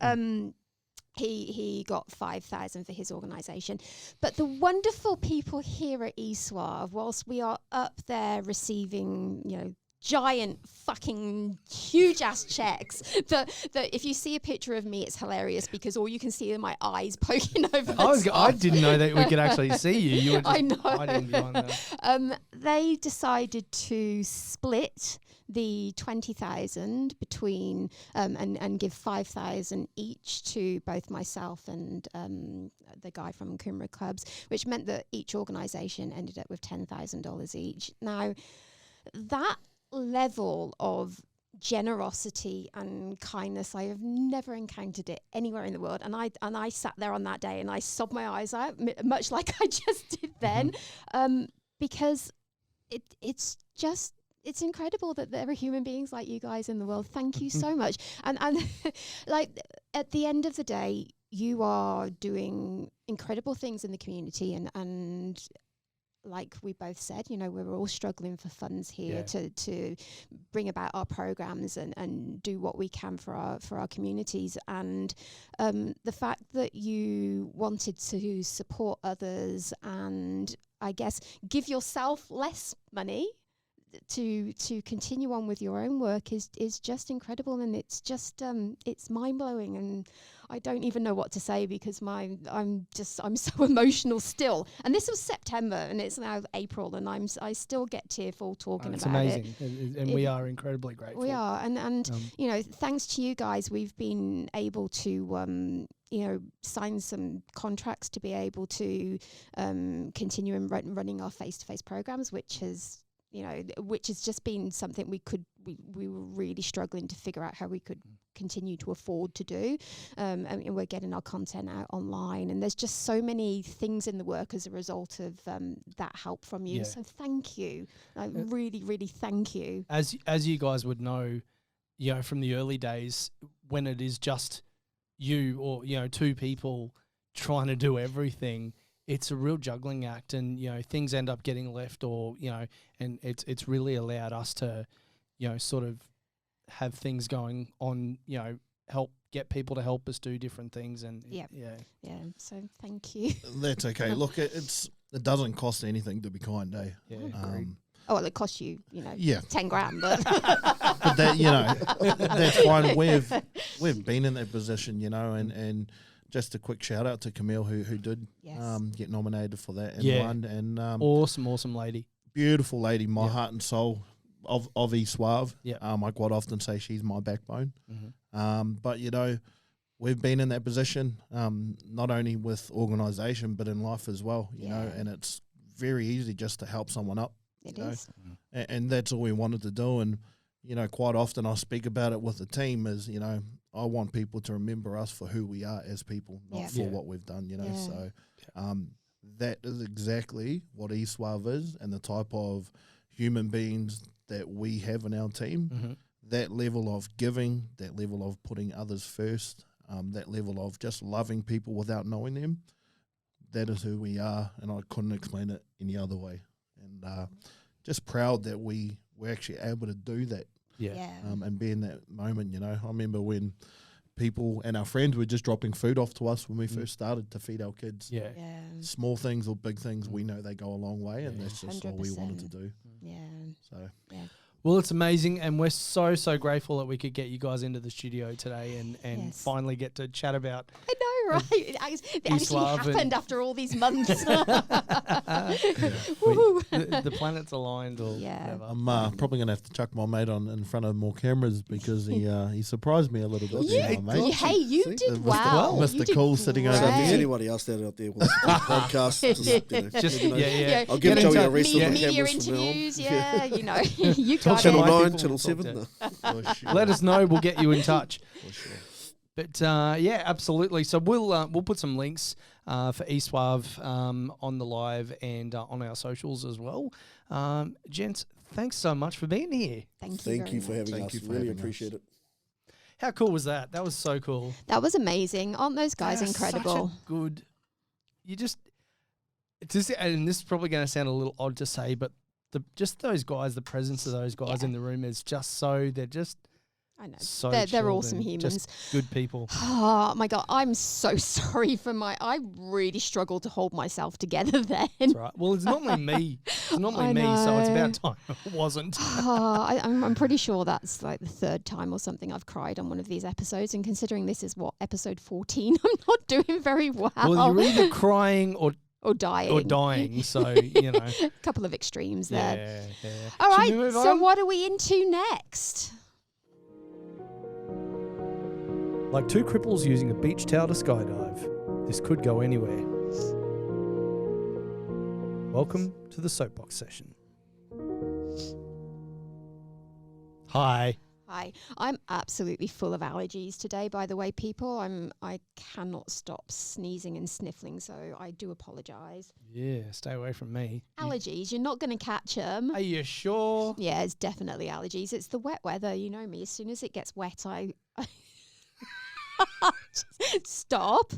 S3: he got 5,000 for his organisation. But the wonderful people here at Suarve, whilst we are up there receiving, giant fucking huge ass checks that if you see a picture of me, it's hilarious because all you can see are my eyes poking over the top.
S2: I didn't know that we could actually see you. You were just
S3: I know.
S2: hiding behind that.
S3: They decided to split the 20,000 between and give 5,000 each to both myself and the guy from Coomera Clubs, which meant that each organisation ended up with $10,000 each. Now, that level of generosity and kindness, I have never encountered it anywhere in the world. And I sat there on that day and I sobbed my eyes out, much like I just did then, because it's incredible that there are human beings like you guys in the world. Thank you so much. And like at the end of the day, you are doing incredible things in the community, and like we both said, you know, we're all struggling for funds here to bring about our programs and do what we can for our communities. And the fact that you wanted to support others and I guess give yourself less money to continue on with your own work is just incredible, and it's just it's mind-blowing, and I don't even know what to say because I'm so emotional still. And this was September and it's now April and I still get tearful talking about it.
S2: It's amazing, and we are incredibly grateful.
S3: We are, and you know, thanks to you guys, we've been able to you know, sign some contracts to be able to continue running our face-to-face programs, which has just been something we were really struggling to figure out how we could continue to afford to do. And we're getting our content out online, and there's just so many things in the work as a result of that help from you. So thank you. Really, really thank you.
S2: As you guys would know, you know, from the early days when it is just you or, you know, two people trying to do everything, it's a real juggling act, and, you know, things end up getting left, or, you know, and it's really allowed us to, you know, sort of have things going on, you know, get people to help us do different things, and
S3: yeah. So thank you.
S4: That's okay. Look, it doesn't cost anything to be kind, eh?
S2: Yeah.
S3: Oh, well, it costs you, you know, 10 grand, but
S4: but that, you know, that's fine. We've been in that position, you know, and just a quick shout out to Camille who did get nominated for that and won. And
S2: awesome lady,
S4: beautiful lady, my heart and soul of ensue.
S2: Yeah.
S4: I quite often say she's my backbone. But you know, we've been in that position, not only with organisation but in life as well. You know, and it's very easy just to help someone up.
S3: It is.
S4: And that's all we wanted to do. And, you know, quite often I speak about it with the team is, you know, I want people to remember us for who we are as people, not for what we've done, you know. So that is exactly what ensue is, and the type of human beings that we have in our team. That level of giving, that level of putting others first, that level of just loving people without knowing them, that is who we are, and I couldn't explain it any other way. And just proud that we're actually able to do that. And be in that moment, you know. I remember when people and our friends were just dropping food off to us when we first started to feed our kids. Small things or big things, we know they go a long way, and that's just 100%. All we wanted to do. So
S2: well, it's amazing, and we're so grateful that we could get you guys into the studio today and finally get to chat about. I
S3: know, right? It actually happened after all these months.
S2: The planets aligned, or whatever.
S4: I'm probably gonna have to chuck my mate on in front of more cameras because he surprised me a little bit.
S3: Hey, you did well.
S4: Mr. Cool sitting over
S5: there. If there's
S4: here.
S5: anybody else out there wants to do a podcast,
S2: just
S5: I'll give Joey a rest of the
S3: media
S5: cameras
S3: interviews. You know, you got
S5: Channel
S3: it.
S5: 9, Channel 7.
S2: Let us know. We'll get you in touch. But absolutely. So we'll put some links for ensue on the live and on our socials as well. Gents, thanks so much for being here.
S5: Thank you for having us. Really appreciate it.
S2: How cool was that? That was so cool.
S3: That was amazing. Aren't those guys incredible?
S2: Such a good. And this is probably going to sound a little odd to say, but just those guys, the presence of those guys in the room is just so. They're just. I know. So
S3: they're awesome humans.
S2: Just good people.
S3: Oh my God. I'm so sorry for I really struggled to hold myself together then.
S2: That's right. Well, it's normally me It's normally
S3: I
S2: me, so it's
S3: know.
S2: about time it wasn't.
S3: I'm pretty sure that's like the third time or something I've cried on one of these episodes. And considering this is what, episode 14, I'm not doing very well.
S2: Well, you're either crying or
S3: dying.
S2: so, you know.
S3: A couple of extremes there.
S2: Yeah.
S3: All
S2: Should
S3: right,
S2: we move
S3: so
S2: on?
S3: what are we into next?
S2: Like two cripples using a beach towel to skydive. This could go anywhere. Welcome to the soapbox session. Hi.
S3: Hi, I'm absolutely full of allergies today, by the way, people. I cannot stop sneezing and sniffling, so I do apologise.
S2: Yeah, stay away from me.
S3: Allergies, you're not going to catch them.
S2: Are you sure?
S3: Yeah, it's definitely allergies. It's the wet weather, you know me. As soon as it gets wet, I stop.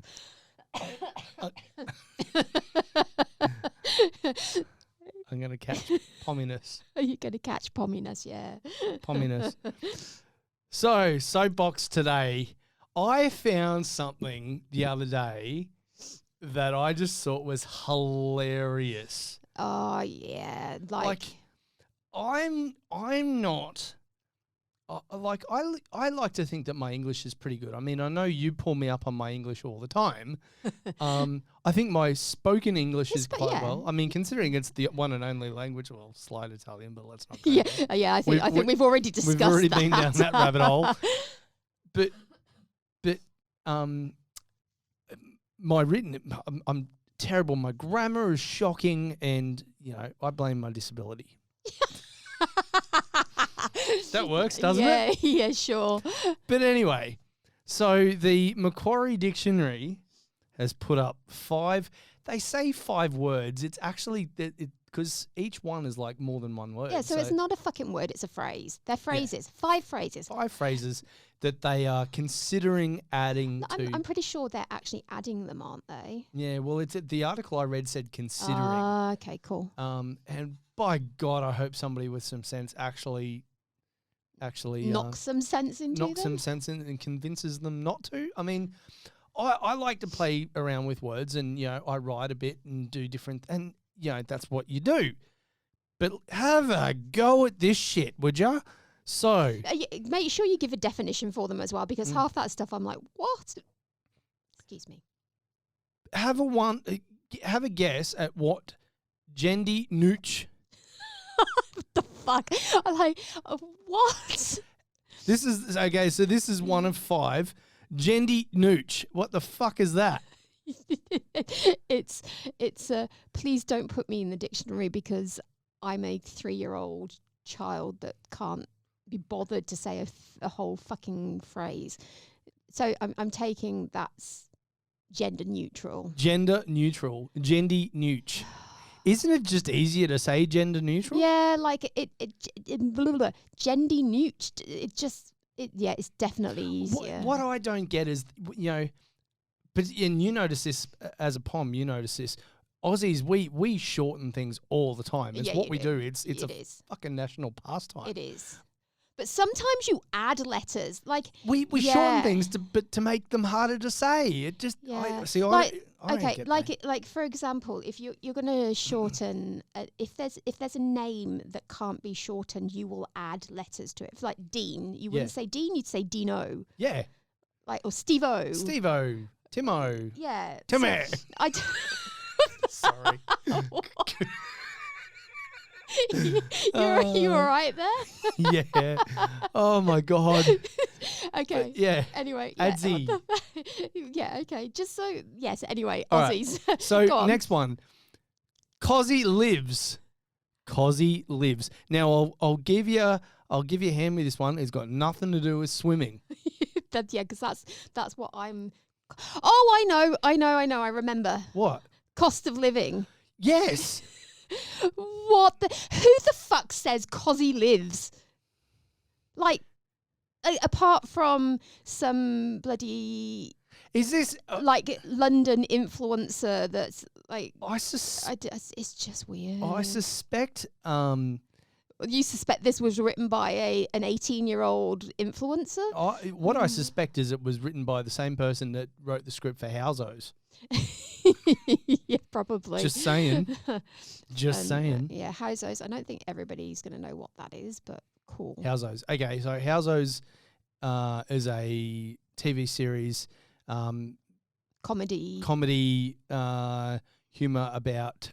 S2: I'm going to catch pomminess.
S3: Are you going to catch pomminess? Yeah.
S2: Pomminess. So, soapbox today. I found something the other day that I just thought was hilarious.
S3: Oh, yeah.
S2: Like I'm not. I like to think that my English is pretty good. I mean, I know you pull me up on my English all the time. I think my spoken English is quite well. I mean, considering it's the one and only language, well, slight Italian, but let's not go there.
S3: Yeah. I think we've already discussed that.
S2: We've already been down that rabbit hole. But my written, I'm terrible. My grammar is shocking, and I blame my disability. That works, doesn't it?
S3: Yeah, sure.
S2: But anyway, so the Macquarie Dictionary has put up 5. They say 5 words. It's actually because each one is like more than one word.
S3: Yeah, so it's not a fucking word, it's a phrase. They're phrases. 5 phrases.
S2: 5 phrases that they are considering adding to.
S3: I'm pretty sure they're actually adding them, aren't they?
S2: Yeah, well, the article I read said considering.
S3: Okay, cool.
S2: And by God, I hope somebody with some sense actually
S3: knock some sense into them.
S2: Knock some sense in and convinces them not to. I mean, I like to play around with words, and I write a bit and do different, and that's what you do. But have a go at this shit, would ya? So
S3: make sure you give a definition for them as well, because half that stuff I'm like, what? Excuse me.
S2: Have a guess at what Jendi Nooch.
S3: What the fuck? I'm like, what?
S2: This is okay. So this is one of 5. Jendi Nooch. What the fuck is that?
S3: It's please don't put me in the dictionary because I'm a 3-year-old child that can't be bothered to say a whole fucking phrase. So I'm taking that's gender neutral.
S2: Gender neutral. Jendi Nooch. Isn't it just easier to say gender neutral?
S3: Yeah, like it blah, blah, blah. Gender neut. It's definitely easier.
S2: What I don't get is, but and you notice this as a POM, you notice this. Aussies, we shorten things all the time. It's what we do. It's a fucking national pastime.
S3: It is. But sometimes you add letters, like
S2: we shorten things to make them harder to say. It just I don't get that.
S3: Like for example, if you're going to shorten, if there's a name that can't be shortened, you will add letters to it. For like Dean, you wouldn't say Dean, you'd say Dino.
S2: Yeah.
S3: Like or Steve-O.
S2: Steve-O. Timo.
S3: Yeah.
S2: Timmy.
S3: So
S2: Sorry.
S3: You all right there?
S2: Yeah. Oh my God.
S3: Okay.
S2: But yeah.
S3: Anyway.
S2: Adzi.
S3: Yeah. Okay. Just so yes. Anyway,
S2: All
S3: Aussies.
S2: Right. So next one, Cozzy lives. Cozzy lives. Now I'll give you a hand with this one. It's got nothing to do with swimming.
S3: Because that's what I'm. Oh, I know. I remember.
S2: What?
S3: Cost of living.
S2: Yes.
S3: What the? Who the fuck says Cozzy lives? Like, apart from some bloody.
S2: Is this
S3: like London influencer that's like? It's just weird.
S2: I suspect.
S3: You suspect this was written by an 18-year-old influencer?
S2: What I suspect is it was written by the same person that wrote the script for Housos.
S3: Yeah, probably.
S2: Just saying. Just
S3: And,
S2: saying.
S3: yeah, Housos. I don't think everybody's going to know what that is, but cool.
S2: Housos. Okay, so Housos is a TV series,
S3: Comedy.
S2: humor about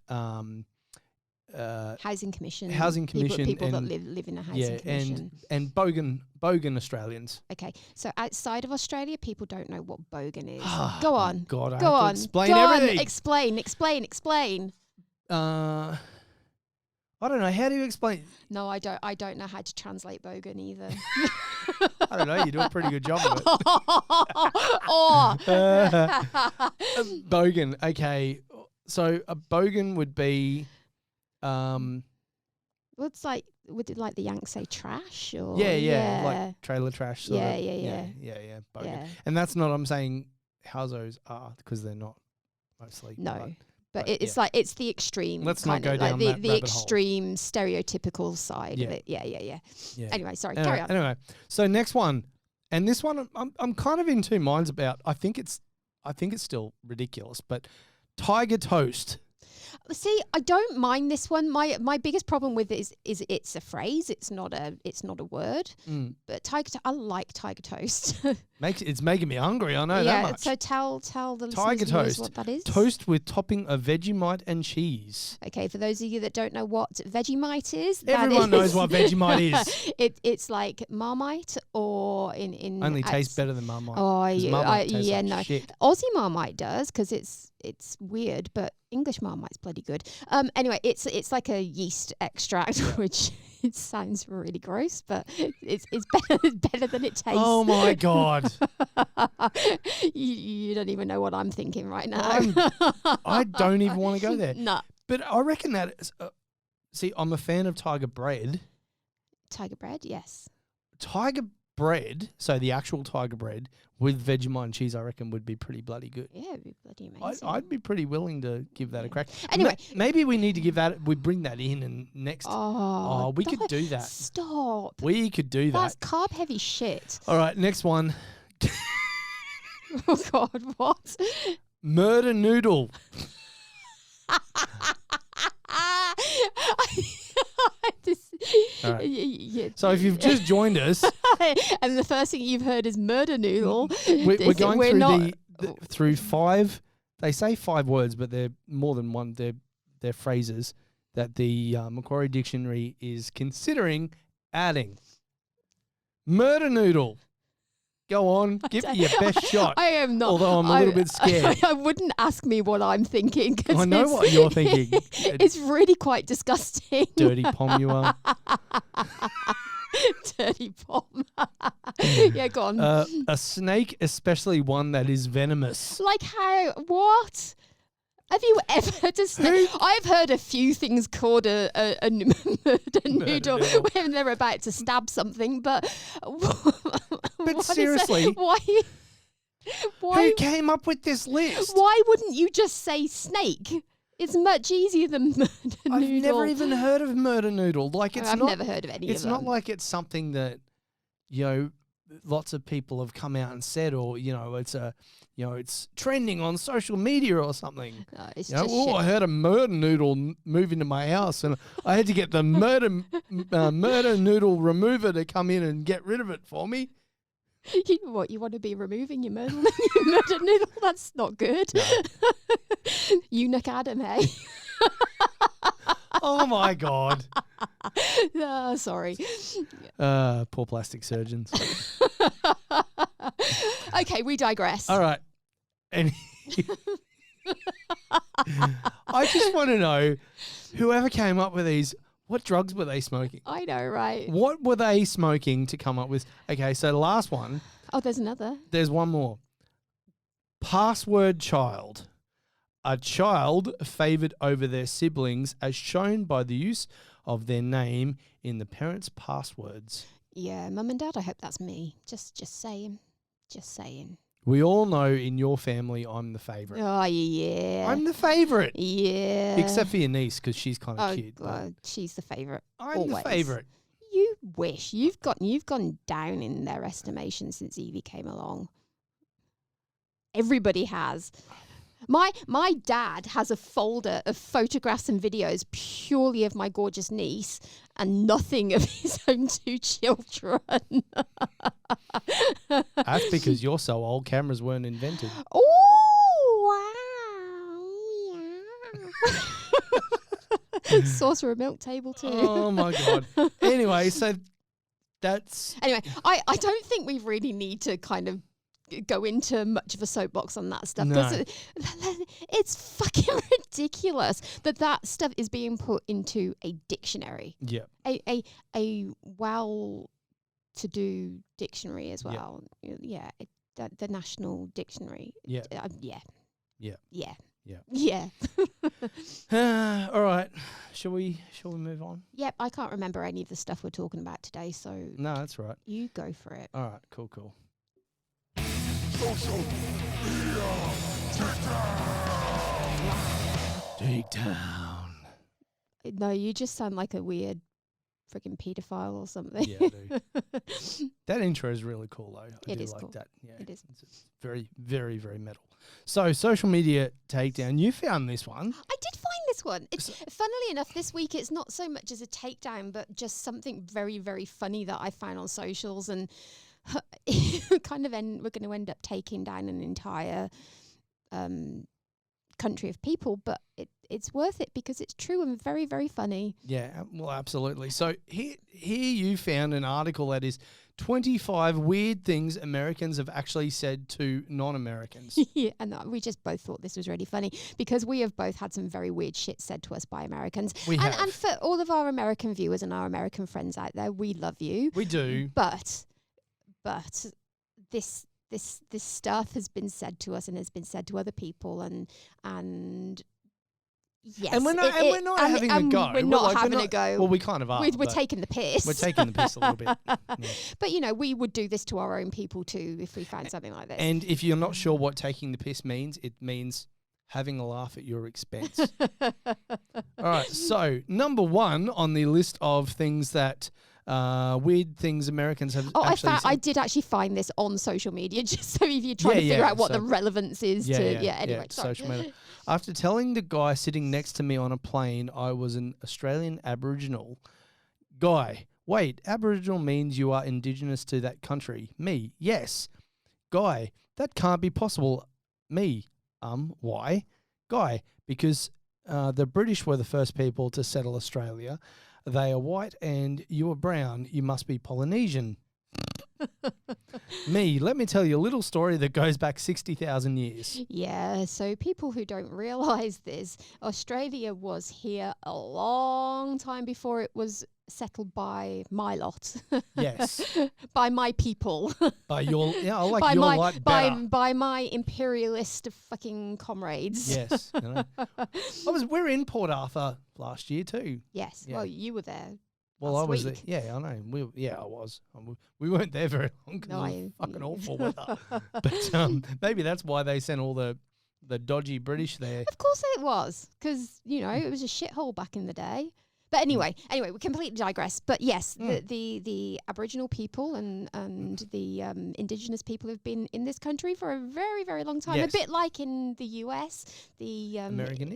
S3: Housing Commission.
S2: Housing Commission
S3: People that
S2: and-
S3: live in a housing commission.
S2: and bogan Australians.
S3: Okay, so outside of Australia, people don't know what bogan is.
S2: Ah,
S3: Go on.
S2: God, I
S3: Go
S2: have to
S3: on.
S2: explain
S3: Go
S2: everything.
S3: On. Explain.
S2: I don't know. How do you explain?
S3: No, I don't know how to translate bogan either.
S2: I don't know. You do a pretty good job of it.
S3: Oh.
S2: Bogan. Okay. So a bogan would be,
S3: What's like? Would it like the Yanks say trash or?
S2: yeah, like trailer trash. Sort
S3: Yeah,
S2: of.
S3: yeah.
S2: Yeah. Bogan.
S3: Yeah.
S2: And that's not. I'm saying housos are because they're not mostly.
S3: No.
S2: But
S3: But it's
S2: yeah.
S3: like it's the extreme.
S2: Let's not
S3: kind
S2: go
S3: of,
S2: down
S3: like
S2: that
S3: the
S2: rabbit hole.
S3: extreme stereotypical side
S2: Yeah.
S3: of it. Yeah.
S2: Yeah.
S3: Anyway, sorry. Carry on.
S2: Anyway, so next one, and this one I'm kind of in two minds about. I think it's still ridiculous, but Tiger Toast.
S3: See, I don't mind this one. My biggest problem with it is it's a phrase. It's not a word. But I like Tiger Toast.
S2: It's making me hungry. I know that
S3: yeah.
S2: much.
S3: So tell the
S2: Tiger
S3: listeners and viewers
S2: toast.
S3: what that is.
S2: Toast with topping of Vegemite and cheese.
S3: Okay, for those of you that don't know what Vegemite is, that
S2: Everyone knows
S3: is-
S2: what Vegemite is.
S3: It's like Marmite or in
S2: Only tastes better than Marmite.
S3: Oh,
S2: 'Cause Marmite tastes
S3: yeah,
S2: like
S3: no.
S2: shit.
S3: Aussie Marmite does because it's weird, but English Marmite's bloody good. Anyway, it's like a yeast extract, which it sounds really gross, but it's better than it tastes.
S2: Oh my god!
S3: you don't even know what I'm thinking right now.
S2: I don't even want to go there.
S3: No,
S2: But I reckon that. See, I'm a fan of Tiger bread.
S3: Tiger bread, yes.
S2: Tiger bread, so the actual Tiger bread with Vegemite and cheese, I reckon would be pretty bloody good.
S3: Yeah, it'd be bloody amazing.
S2: I'd be pretty willing to give that a crack.
S3: Anyway.
S2: Maybe we need to give that. We bring that in and next. We could do that.
S3: Stop.
S2: We could do
S3: That's
S2: that.
S3: carb heavy shit.
S2: All right, next one.
S3: Oh God, what?
S2: Murder noodle. All right.
S3: Yeah.
S2: So if you've just joined us,
S3: And the first thing you've heard is murder noodle.
S2: we're going
S3: We're
S2: through
S3: not-
S2: through 5. They say 5 words, but they're more than one. They're phrases that the Macquarie Dictionary is considering adding. Murder noodle. Go on, give it your best shot.
S3: I am not.
S2: Although I'm a little bit scared.
S3: I wouldn't ask me what I'm thinking. 'Cause
S2: I know
S3: it's-
S2: what you're thinking.
S3: It's really quite disgusting.
S2: Dirty pom you are.
S3: Dirty pom. Yeah, go on.
S2: A snake, especially one that is venomous.
S3: Like how? What? Have you ever heard a snake? I've heard a few things called a murder noodle
S2: noodle.
S3: when they're about to stab something, but what is
S2: seriously,
S3: that? Why?
S2: Who came up with this list?
S3: Why wouldn't you just say snake? It's much easier than murder
S2: I've
S3: noodle.
S2: never even heard of murder noodle. Like it's
S3: I've
S2: not.
S3: never heard of any of
S2: It's
S3: them.
S2: not like it's something that, lots of people have come out and said, or it's trending on social media or something.
S3: No, it's
S2: You know,
S3: just
S2: oh,
S3: shit.
S2: I heard a murder noodle move into my house, and I had to get the murder noodle remover to come in and get rid of it for me.
S3: You want to be removing your murder, your murder noodle? That's not good. Eunuch Adam, hey?
S2: Oh my god!
S3: Sorry.
S2: Poor plastic surgeons.
S3: Okay, we digress.
S2: All right, and I just want to know, whoever came up with these, what drugs were they smoking?
S3: I know, right?
S2: What were they smoking to come up with? Okay, so the last one,
S3: Oh, there's another.
S2: there's one more. Password child. A child favoured over their siblings as shown by the use of their name in the parents' passwords.
S3: Yeah, Mum and Dad, I hope that's me. Just saying. Just saying.
S2: We all know in your family I'm the favourite.
S3: Oh, yeah.
S2: I'm the favourite.
S3: Yeah.
S2: Except for your niece, because she's kind of
S3: Oh,
S2: cute. but
S3: God, she's the favourite.
S2: I'm
S3: always.
S2: the favourite.
S3: You wish. You've gone down in their estimation since Evie came along. Everybody has. My dad has a folder of photographs and videos purely of my gorgeous niece and nothing of his own 2 children.
S2: That's because you're so old, cameras weren't invented.
S3: Oh, wow. Yeah. Saucer of milk table too.
S2: Oh, my God. Anyway, so that's...
S3: Anyway, I don't think we really need to kind of go into much of a soapbox on that stuff.
S2: No.
S3: It's fucking ridiculous that stuff is being put into a dictionary.
S2: Yeah.
S3: A well-to-do dictionary as well. Yeah, the National Dictionary.
S2: Yeah.
S3: Yeah.
S2: Yeah.
S3: Yeah.
S2: Yeah.
S3: Yeah.
S2: All right. Shall we move on?
S3: Yep, I can't remember any of the stuff we're talking about today, so
S2: No, that's right.
S3: you go for it.
S2: All right. Cool. Take down.
S3: No, you just sound like a weird freaking pedophile or something.
S2: Yeah, I do. That intro is really cool, though. I
S3: It
S2: do
S3: is
S2: like
S3: cool.
S2: that. Yeah,
S3: It is.
S2: It's very, very, very metal. So, social media takedown. You found this one.
S3: I did find this one. It's funnily enough, this week it's not so much as a takedown, but just something very, very funny that I found on socials, and we're going to end up taking down an entire country of people, but it's worth it because it's true and very, very funny.
S2: Yeah, well, absolutely. So here you found an article that is 25 weird things Americans have actually said to non-Americans.
S3: Yeah, and we just both thought this was really funny because we have both had some very weird shit said to us by Americans. And for all of our American viewers and our American friends out there, we love you.
S2: We do.
S3: But this stuff has been said to us and has been said to other people, and yes,
S2: And we're not having a go.
S3: We're not having a go.
S2: Well, we kind of are.
S3: We're taking the piss.
S2: We're taking the piss a little bit. Yeah.
S3: But we would do this to our own people too if we found something like this.
S2: And if you're not sure what taking the piss means, it means having a laugh at your expense. All right. So number 1 on the list of things that weird things Americans have.
S3: I did actually find this on social media, just so if you're trying to figure out what the relevance is anyway.
S2: Social media. After telling the guy sitting next to me on a plane I was an Australian Aboriginal. Guy, wait, Aboriginal means you are indigenous to that country. Me, yes. Guy, that can't be possible. Me, why? Guy, because the British were the first people to settle Australia. They are white and you are brown. You must be Polynesian. Me, let me tell you a little story that goes back 60,000 years.
S3: Yeah, so people who don't realise this, Australia was here a long time before it was settled by my lot.
S2: Yes.
S3: By my people.
S2: By your, I like
S3: by
S2: your
S3: my,
S2: light
S3: by,
S2: better.
S3: by my imperialist fucking comrades.
S2: Yes. We're in Port Arthur last year too.
S3: Yes.
S2: Yeah.
S3: Well, you were there.
S2: Well,
S3: last
S2: I was
S3: week.
S2: there. Yeah, I know. I was. We weren't there very long because it was fucking awful weather. But maybe that's why they sent all the dodgy British there.
S3: Of course it was, because it was a shithole back in the day. But anyway, we completely digress. But yes, the Aboriginal people and the Indigenous people have been in this country for a very, very long time.
S2: Yes.
S3: A bit like in the US, the
S2: American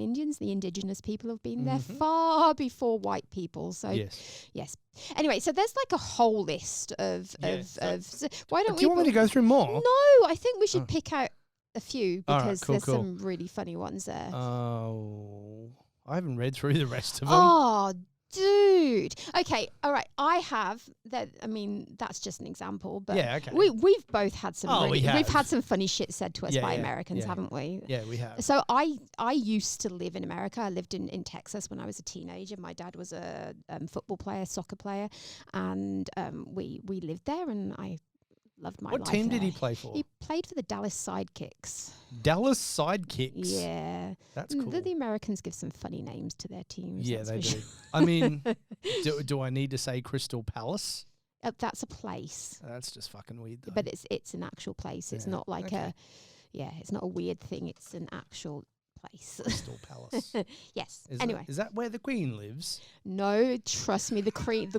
S2: Indians,
S3: the Indigenous people have been there far before white people. So yes. Anyway, so there's like a whole list of why don't we?
S2: Do you want me to go through more?
S3: No, I think we should pick out a few because there's
S2: cool.
S3: some really funny ones there.
S2: Oh. I haven't read through the rest of them.
S3: Oh, dude. Okay, all right. I have that. I mean, that's just an example, but
S2: yeah, okay.
S3: We've both had some.
S2: We've
S3: had some funny shit said to us by Americans, haven't we?
S2: Yeah, we have.
S3: So I used to live in America. I lived in Texas when I was a teenager. My dad was a football player, soccer player, and we lived there, and I loved my life.
S2: What team
S3: there.
S2: did he play for?
S3: He played for the Dallas Sidekicks.
S2: Dallas Sidekicks.
S3: Yeah.
S2: That's cool.
S3: The Americans give some funny names to their teams.
S2: Yeah, they do. I mean, do I need to say Crystal Palace?
S3: That's a place.
S2: That's just fucking weird, though.
S3: But it's an actual place. It's not like it's not a weird thing. It's an actual place.
S2: Crystal Palace.
S3: Yes.
S2: Anyway, is that where the Queen lives?
S3: No, trust me, the Queen's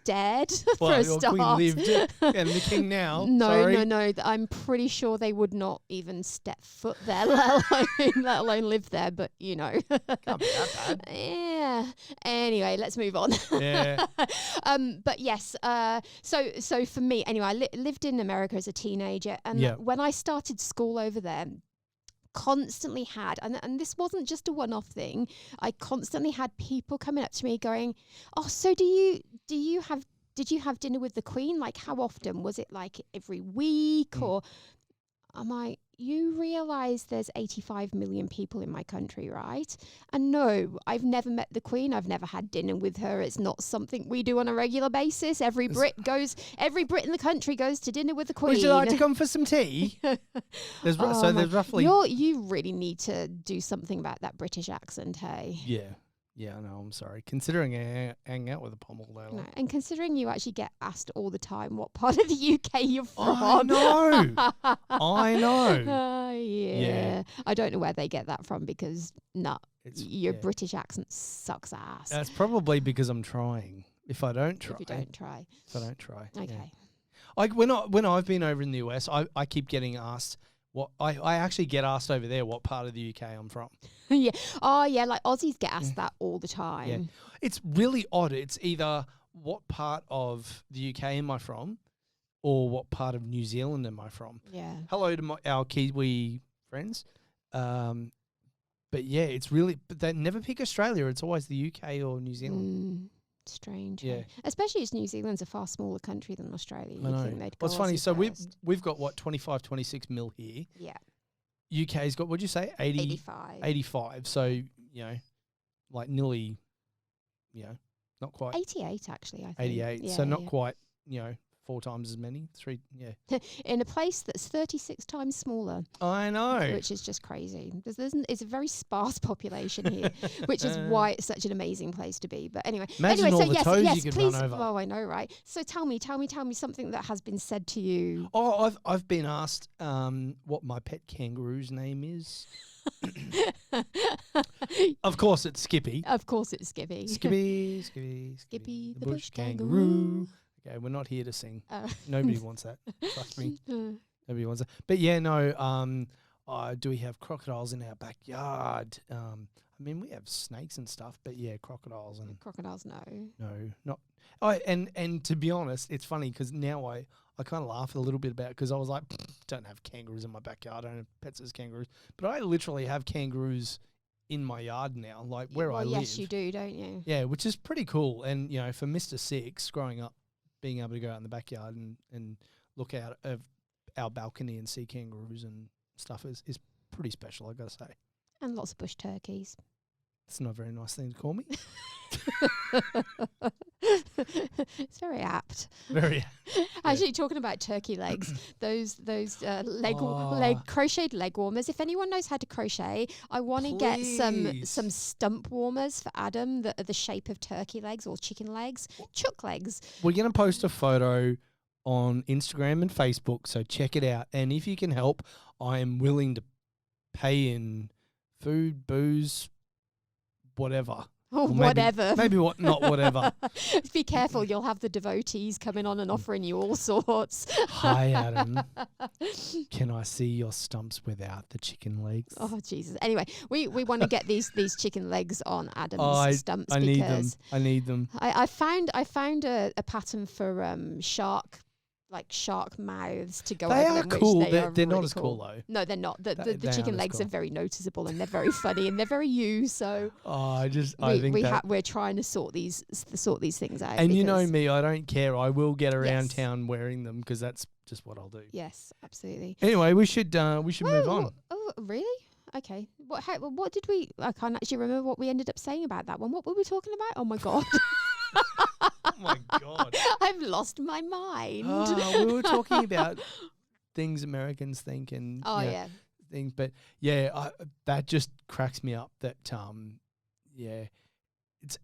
S3: dead for
S2: Well,
S3: a
S2: your
S3: start.
S2: Queen lived, and the King now.
S3: No,
S2: Sorry.
S3: no. I'm pretty sure they would not even step foot there, let alone live there. But
S2: Can't be that bad.
S3: yeah. Anyway, let's move on.
S2: Yeah.
S3: But yes. So for me, anyway, I lived in America as a teenager, and
S2: Yeah.
S3: when I started school over there, constantly had, and this wasn't just a one-off thing, I constantly had people coming up to me going, oh, so did you have dinner with the Queen? Like, how often? Was it like every week? Or I'm like, you realise there's 85 million people in my country, right? And no, I've never met the Queen. I've never had dinner with her. It's not something we do on a regular basis. Every Brit in the country goes to dinner with the Queen.
S2: Would you like to come for some tea? There's roughly...
S3: You really need to do something about that British accent, hey?
S2: Yeah, I know, I'm sorry. Considering I hang out with a pommel though.
S3: No, and considering you actually get asked all the time what part of the UK you're from.
S2: I know.
S3: Yeah. I don't know where they get that from because, your
S2: yeah.
S3: British accent sucks ass.
S2: That's probably because I'm trying. If I don't try.
S3: If you don't try.
S2: Yeah.
S3: Okay.
S2: Like when I've been over in the US, I keep getting asked what I actually get asked over there what part of the UK I'm from.
S3: Yeah. Oh, yeah. Like Aussies get asked that all the time.
S2: Yeah. It's really odd. It's either what part of the UK am I from or what part of New Zealand am I from?
S3: Yeah.
S2: Hello to our Kiwi friends. But yeah, it's really, but they never pick Australia. It's always the UK or New Zealand.
S3: Strange.
S2: Yeah.
S3: Hey? Especially as New Zealand's a far smaller country than Australia.
S2: I know.
S3: Think they'd
S2: Well, it's
S3: go
S2: funny.
S3: Aussie
S2: So
S3: first.
S2: we've got what 25, 26 mil here.
S3: Yeah.
S2: UK's got, what'd you say?
S3: 85.
S2: 85. So, like nearly, not quite
S3: 88 actually, I think.
S2: 88.
S3: Yeah,
S2: So not quite, 4 times as many. 3, yeah.
S3: In a place that's 36 times smaller.
S2: I know.
S3: Which is just crazy. It's a very sparse population here, which is why it's such an amazing place to be. But anyway,
S2: Imagine all the toes you could
S3: please.
S2: run over.
S3: Oh, I know, right? So tell me something that has been said to you.
S2: Oh, I've been asked what my pet kangaroo's name is. Of course, it's Skippy.
S3: Of course, it's Skippy.
S2: Skippy, the bush kangaroo. Okay, we're not here to sing. Nobody wants that. Trust me. Nobody wants that. But yeah, no. Do we have crocodiles in our backyard? I mean, we have snakes and stuff, but yeah, crocodiles and
S3: crocodiles. No,
S2: not. Oh, and to be honest, it's funny because now I kind of laugh a little bit about it because I was like, don't have kangaroos in my backyard. I don't have pets as kangaroos, but I literally have kangaroos in my yard now, like where I live.
S3: Yes, you do, don't you?
S2: Yeah, which is pretty cool. And for Mr. Six, growing up, being able to go out in the backyard and look out of our balcony and see kangaroos and stuff is pretty special, I gotta say.
S3: And lots of bush turkeys.
S2: It's not a very nice thing to call me.
S3: It's very apt.
S2: Very.
S3: Actually, talking about turkey legs, those leg crocheted leg warmers. If anyone knows how to crochet, I want to get some stump warmers for Adam that are the shape of turkey legs or chicken legs, chook legs.
S2: We're gonna post a photo on Instagram and Facebook, so check it out. And if you can help, I am willing to pay in food, booze, whatever.
S3: Or
S2: whatever. Maybe not whatever.
S3: Be careful, you'll have the devotees coming on and offering you all sorts.
S2: Hi, Adam. Can I see your stumps without the chicken legs?
S3: Oh, Jesus. Anyway, we want to get these chicken legs on Adam's stumps.
S2: I need them.
S3: I found a pattern for shark mouths to go
S2: they
S3: over
S2: are
S3: them.
S2: Cool.
S3: They're
S2: really
S3: not
S2: as cool though.
S3: No, they're not. The chicken legs are very noticeable and they're very funny and they're very you. So we're trying to sort these things out.
S2: And you know me, I don't care. I will get around town wearing them because that's just what I'll do.
S3: Yes, absolutely.
S2: Anyway, we should move on.
S3: Oh, really? Okay. What did we? I can't actually remember what we ended up saying about that one. What were we talking about? Oh my god.
S2: Oh my god.
S3: I've lost my mind.
S2: We were talking about things Americans think and things, but that just cracks me up. That it's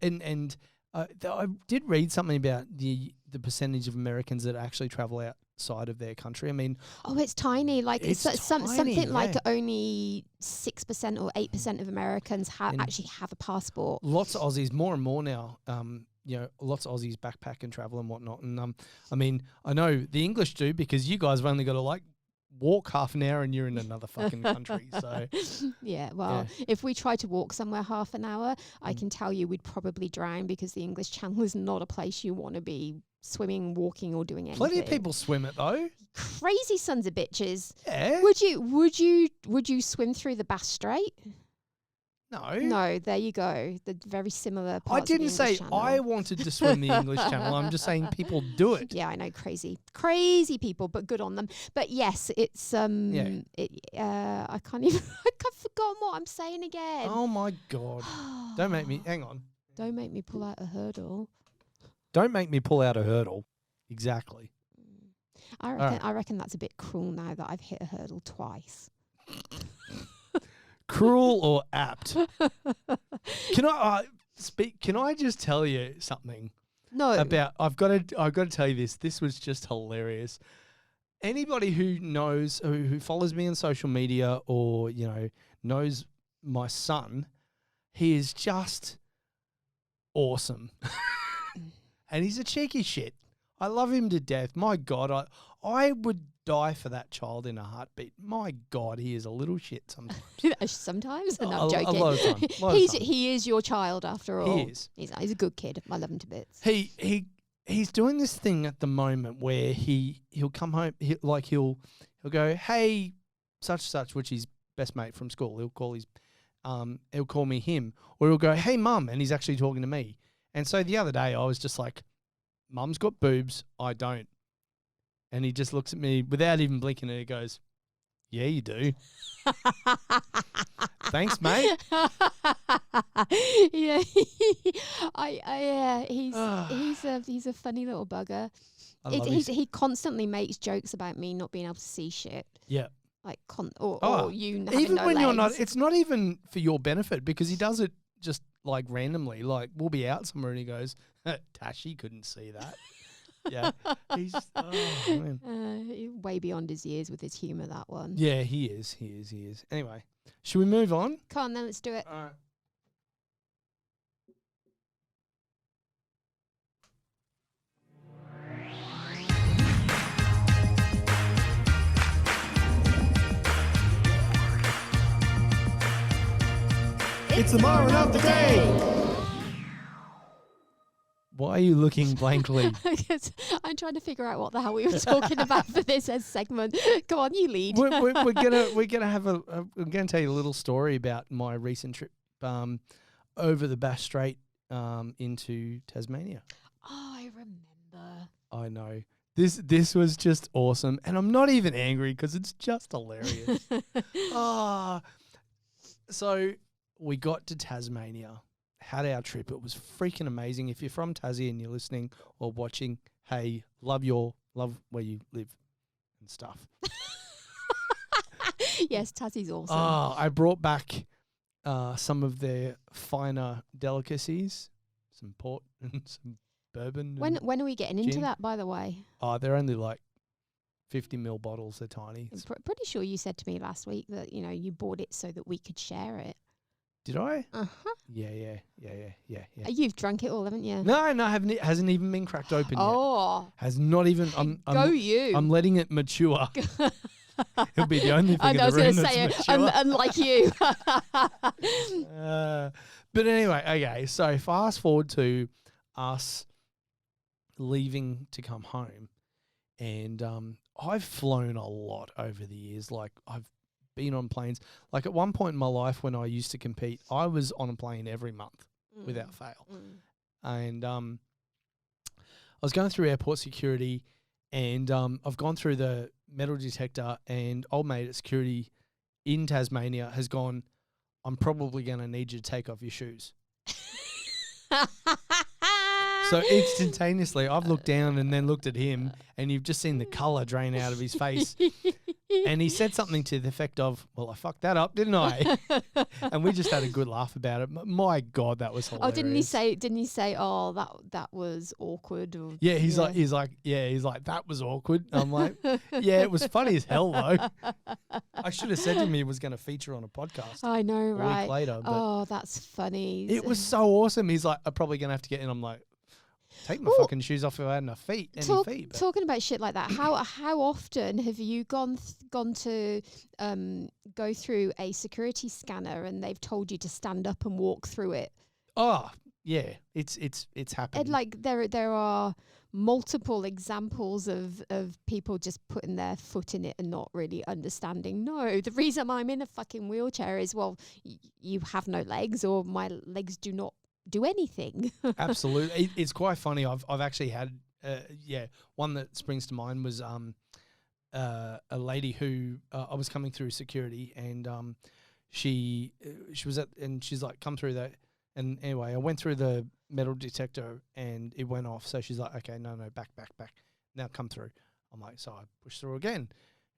S2: I did read something about the percentage of Americans that actually travel side of their country. I mean,
S3: Oh, it's tiny. Like
S2: It's
S3: something
S2: tiny,
S3: like
S2: yeah.
S3: only 6% or 8% of Americans
S2: And
S3: actually have a passport.
S2: lots of Aussies, more and more now, lots of Aussies backpack and travel and whatnot. And I mean, I know the English do, because you guys have only got to like walk half an hour and you're in another fucking country. So
S3: Yeah, well, if we tried to walk somewhere half an hour, I can tell you we'd probably drown, because the English Channel is not a place you want to be swimming, walking, or doing anything.
S2: plenty of people swim it though.
S3: Crazy sons of bitches.
S2: Yeah.
S3: Would you swim through the Bass Strait?
S2: No.
S3: No, there you go. The very similar
S2: I
S3: parts of the
S2: didn't say
S3: English Channel.
S2: I wanted to swim the English Channel. I'm just saying people do it.
S3: Yeah, I know, crazy people, but good on them. But yes, it's I can't even I've forgotten what I'm saying again.
S2: Oh my God. Don't make me, hang on.
S3: Don't make me pull out a hurdle.
S2: Don't make me pull out a hurdle. Exactly.
S3: I reckon that's a bit cruel now that I've hit a hurdle twice.
S2: Cruel or apt? Can I speak? Can I just tell you something
S3: No.
S2: about? I've got to tell you this. This was just hilarious. Anybody who knows, who follows me on social media, or knows my son, he is just awesome, and he's a cheeky shit. I love him to death. My God, I would die for that child in a heartbeat. My God, he is a little shit sometimes.
S3: Sometimes? No, I'm
S2: A
S3: joking.
S2: lot of time.
S3: He is your child after all.
S2: He is.
S3: He's a good kid. I love him to bits.
S2: He's doing this thing at the moment where he'll come home, he'll go, hey, such, which is best mate from school. He'll call me him, or he'll go, hey mum, and he's actually talking to me. And so the other day I was just like, mum's got boobs, I don't. And he just looks at me without even blinking, and he goes, yeah, you do. Thanks, mate.
S3: Yeah, he's a funny little bugger.
S2: I love his-
S3: He constantly makes jokes about me not being able to see shit.
S2: Yeah.
S3: Like or you having
S2: Even
S3: no
S2: when
S3: legs.
S2: you're not, it's not even for your benefit, because he does it just like randomly. Like we'll be out somewhere and he goes, Tash, he couldn't see that. Yeah. He's man.
S3: Way beyond his years with his humour, that one.
S2: Yeah, he is. Anyway, should we move on?
S3: Come on then, let's do it.
S2: All right. It's the Moron of the Day. Why are you looking blankly?
S3: I'm trying to figure out what the hell we were talking about for this as segment. Go on, you lead.
S2: we're gonna tell you a little story about my recent trip over the Bass Strait into Tasmania.
S3: Oh, I remember.
S2: I know. This was just awesome, and I'm not even angry because it's just hilarious. So we got to Tasmania, had our trip. It was freaking amazing. If you're from Tassie and you're listening or watching, hey, love where you live and stuff.
S3: Yes, Tassie's awesome.
S2: I brought back some of their finer delicacies, some port and some bourbon.
S3: When are we getting into
S2: gin.
S3: that, by the way?
S2: They're only like 50 ml bottles. They're tiny.
S3: I'm pretty sure you said to me last week that you bought it so that we could share it.
S2: Did I?
S3: Uh-huh.
S2: Yeah.
S3: You've drunk it all, haven't you?
S2: No, it hasn't even been cracked open yet.
S3: Oh,
S2: Has not even. I'm letting it mature. It'll be the only thing
S3: I
S2: in
S3: was
S2: the
S3: going
S2: room
S3: to say
S2: that's
S3: it,
S2: mature.
S3: unlike you.
S2: But anyway, okay. So fast forward to us leaving to come home, and I've flown a lot over the years. Like I've been on planes. Like at one point in my life when I used to compete, I was on a plane every month without fail. And I was going through airport security, and I've gone through the metal detector, and old mate at security in Tasmania has gone, I'm probably going to need you to take off your shoes. So instantaneously, I've looked down and then looked at him, and you've just seen the colour drain out of his face. And he said something to the effect of, well, I fucked that up, didn't I? And we just had a good laugh about it. My God, that was hilarious.
S3: Oh, didn't he say, oh, that was awkward? Or,
S2: Yeah, he's like, that was awkward. I'm like, yeah, it was funny as hell though. I should have said to him he was going to feature on a podcast.
S3: I know,
S2: a
S3: right?
S2: week later. But
S3: oh, that's funny.
S2: it was so awesome. He's like, I'm probably going to have to get in. I'm like, take my fucking shoes off if I had any feet.
S3: Talking about shit like that, how often have you gone to go through a security scanner and they've told you to stand up and walk through it?
S2: Oh yeah, it's happened.
S3: And like there are multiple examples of people just putting their foot in it and not really understanding. No, the reason I'm in a fucking wheelchair is you have no legs, or my legs do not do anything.
S2: Absolutely. It's quite funny. I've actually had one that springs to mind was a lady who I was coming through security, and she was and she's like, come through that. And anyway, I went through the metal detector and it went off. So she's like, okay, no, back. Now come through. I'm like, so I pushed through again.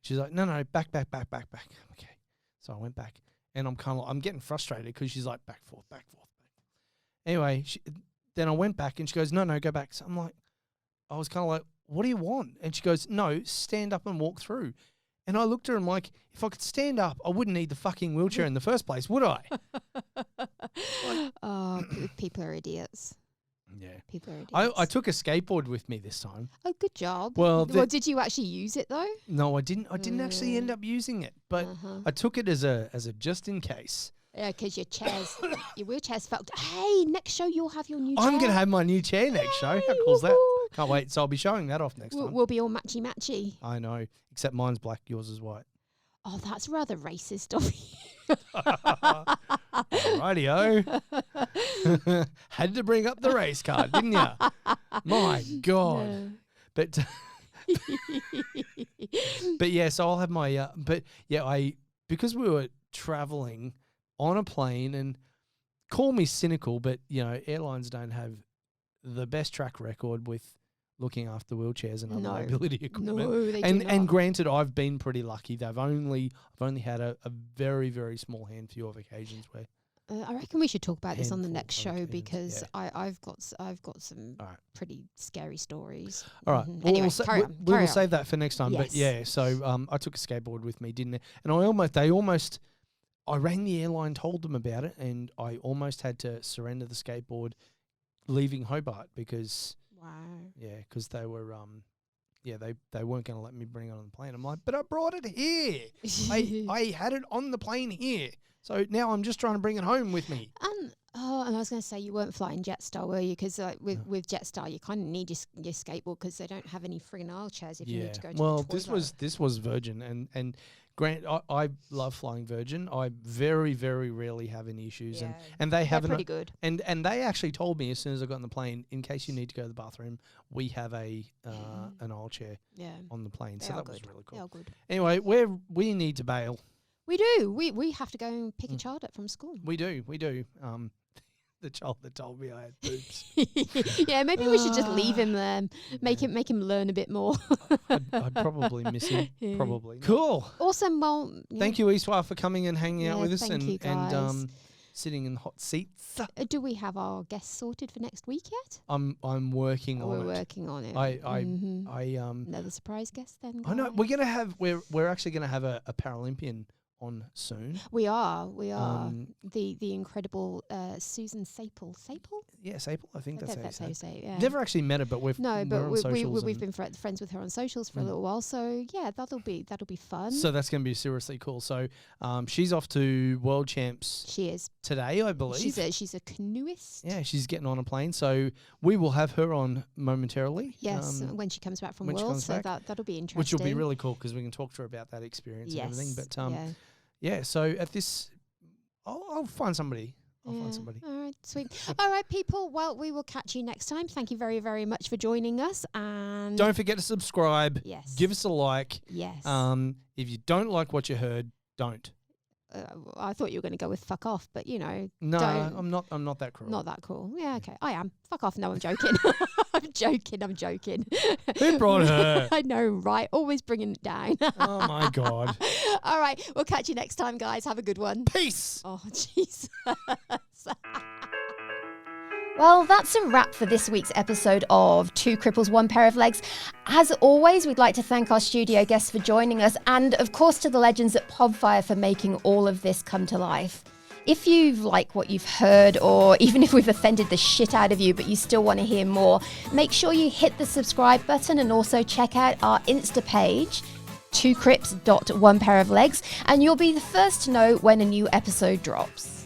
S2: She's like, no, back. Okay. So I went back, and I'm getting frustrated because she's like, back, forth. Anyway, then I went back and she goes, no, go back. So I'm like, I was kind of like, what do you want? And she goes, no, stand up and walk through. And I looked at her and I'm like, if I could stand up, I wouldn't need the fucking wheelchair in the first place, would I?
S3: Oh, people are idiots.
S2: Yeah.
S3: People are idiots.
S2: I took a skateboard with me this time.
S3: Oh, good job.
S2: Well,
S3: did you actually use it though?
S2: No, I didn't. I didn't actually end up using it, but I took it as a just in case.
S3: Yeah, because your wheelchair's fucked. Hey, next show you'll have your new chair.
S2: I'm going to have my new chair next show. How cool's that? Can't wait. So I'll be showing that off next time.
S3: We'll be all matchy.
S2: I know. Except mine's black, yours is white.
S3: Oh, that's rather racist of you.
S2: Rightio. Had to bring up the race card, didn't ya? My God.
S3: No.
S2: But but yeah, so I'll have my because we were traveling on a plane, and call me cynical, but airlines don't have the best track record with looking after wheelchairs and other mobility equipment.
S3: No, they
S2: and
S3: do not.
S2: And granted, I've been pretty lucky. I've only had a very, very small handful of occasions where.
S3: I reckon we should talk about this on the
S2: Handful
S3: next
S2: of
S3: show
S2: occasions,
S3: because
S2: yeah.
S3: I've got some pretty scary stories.
S2: All right.
S3: Mhm.
S2: Well,
S3: Anyway,
S2: we will
S3: on.
S2: save that for next time. But
S3: Yes.
S2: yeah, so I took a skateboard with me, didn't I? And I rang the airline, told them about it, and I almost had to surrender the skateboard leaving Hobart because they were they weren't going to let me bring it on the plane. I'm like, but I brought it here. I had it on the plane here. So now I'm just trying to bring it home with me.
S3: And I was going to say, you weren't flying Jetstar, were you? Because with Jetstar, you kind of need your skateboard because they don't have any friggin' aisle chairs if you need to go to the toilet.
S2: this was Virgin, and Grant, I love flying Virgin. I very, very rarely have any issues, and they have
S3: pretty good.
S2: And they actually told me as soon as I got on the plane, in case you need to go to the bathroom, we have an aisle chair on the plane. So that was really cool.
S3: They are good.
S2: Anyway, we need to bail.
S3: We do. We have to go and pick a child up from school.
S2: We do. The child that told me I had boobs.
S3: Yeah, maybe we should just leave him there. Make him learn a bit more.
S2: I'd probably miss him. Probably. Cool.
S3: Awesome. Well,
S2: thank you, Iswa, for coming and hanging out with us
S3: you guys.
S2: and sitting in the hot seats.
S3: Do we have our guests sorted for next week yet?
S2: I'm working on it.
S3: We're working on it. Another surprise guest then.
S2: I know we're actually gonna have a Paralympian on soon.
S3: We are. The incredible Susan Sapel.
S2: Yeah, Sapel. I think that's
S3: how you say it. Yeah.
S2: Never actually met her, but we've
S3: been friends with her on socials for a little while. So yeah, that'll be fun.
S2: So that's going to be seriously cool. So she's off to World Champs.
S3: She is
S2: today, I believe.
S3: She's a canoeist.
S2: Yeah, she's getting on a plane. So we will have her on momentarily.
S3: Yes, when she comes back from World. So that'll be interesting.
S2: Which will be really cool because we can talk to her about that experience and everything. But yeah, so at this, I'll find somebody. I'll find somebody.
S3: All right, sweet. All right, people. Well, we will catch you next time. Thank you very, very much for joining us. And
S2: don't forget to subscribe.
S3: Yes.
S2: Give us a like.
S3: Yes.
S2: If you don't like what you heard, don't.
S3: I thought you were going to go with fuck off, but
S2: No,
S3: don't.
S2: I'm not that cruel.
S3: Not that cool. Yeah, okay. I am. Fuck off. No, I'm joking. I'm joking.
S2: Who brought her?
S3: I know, right? Always bringing it down.
S2: Oh my God.
S3: All right. We'll catch you next time, guys. Have a good one.
S2: Peace.
S3: Oh, Jesus. Well, that's a wrap for this week's episode of Two Cripples, One Pair of Legs. As always, we'd like to thank our studio guests for joining us, and of course to the legends at Podfire for making all of this come to life. If you like what you've heard, or even if we've offended the shit out of you, but you still want to hear more, make sure you hit the subscribe button and also check out our Insta page, twocrips.onepairoflegs, and you'll be the first to know when a new episode drops.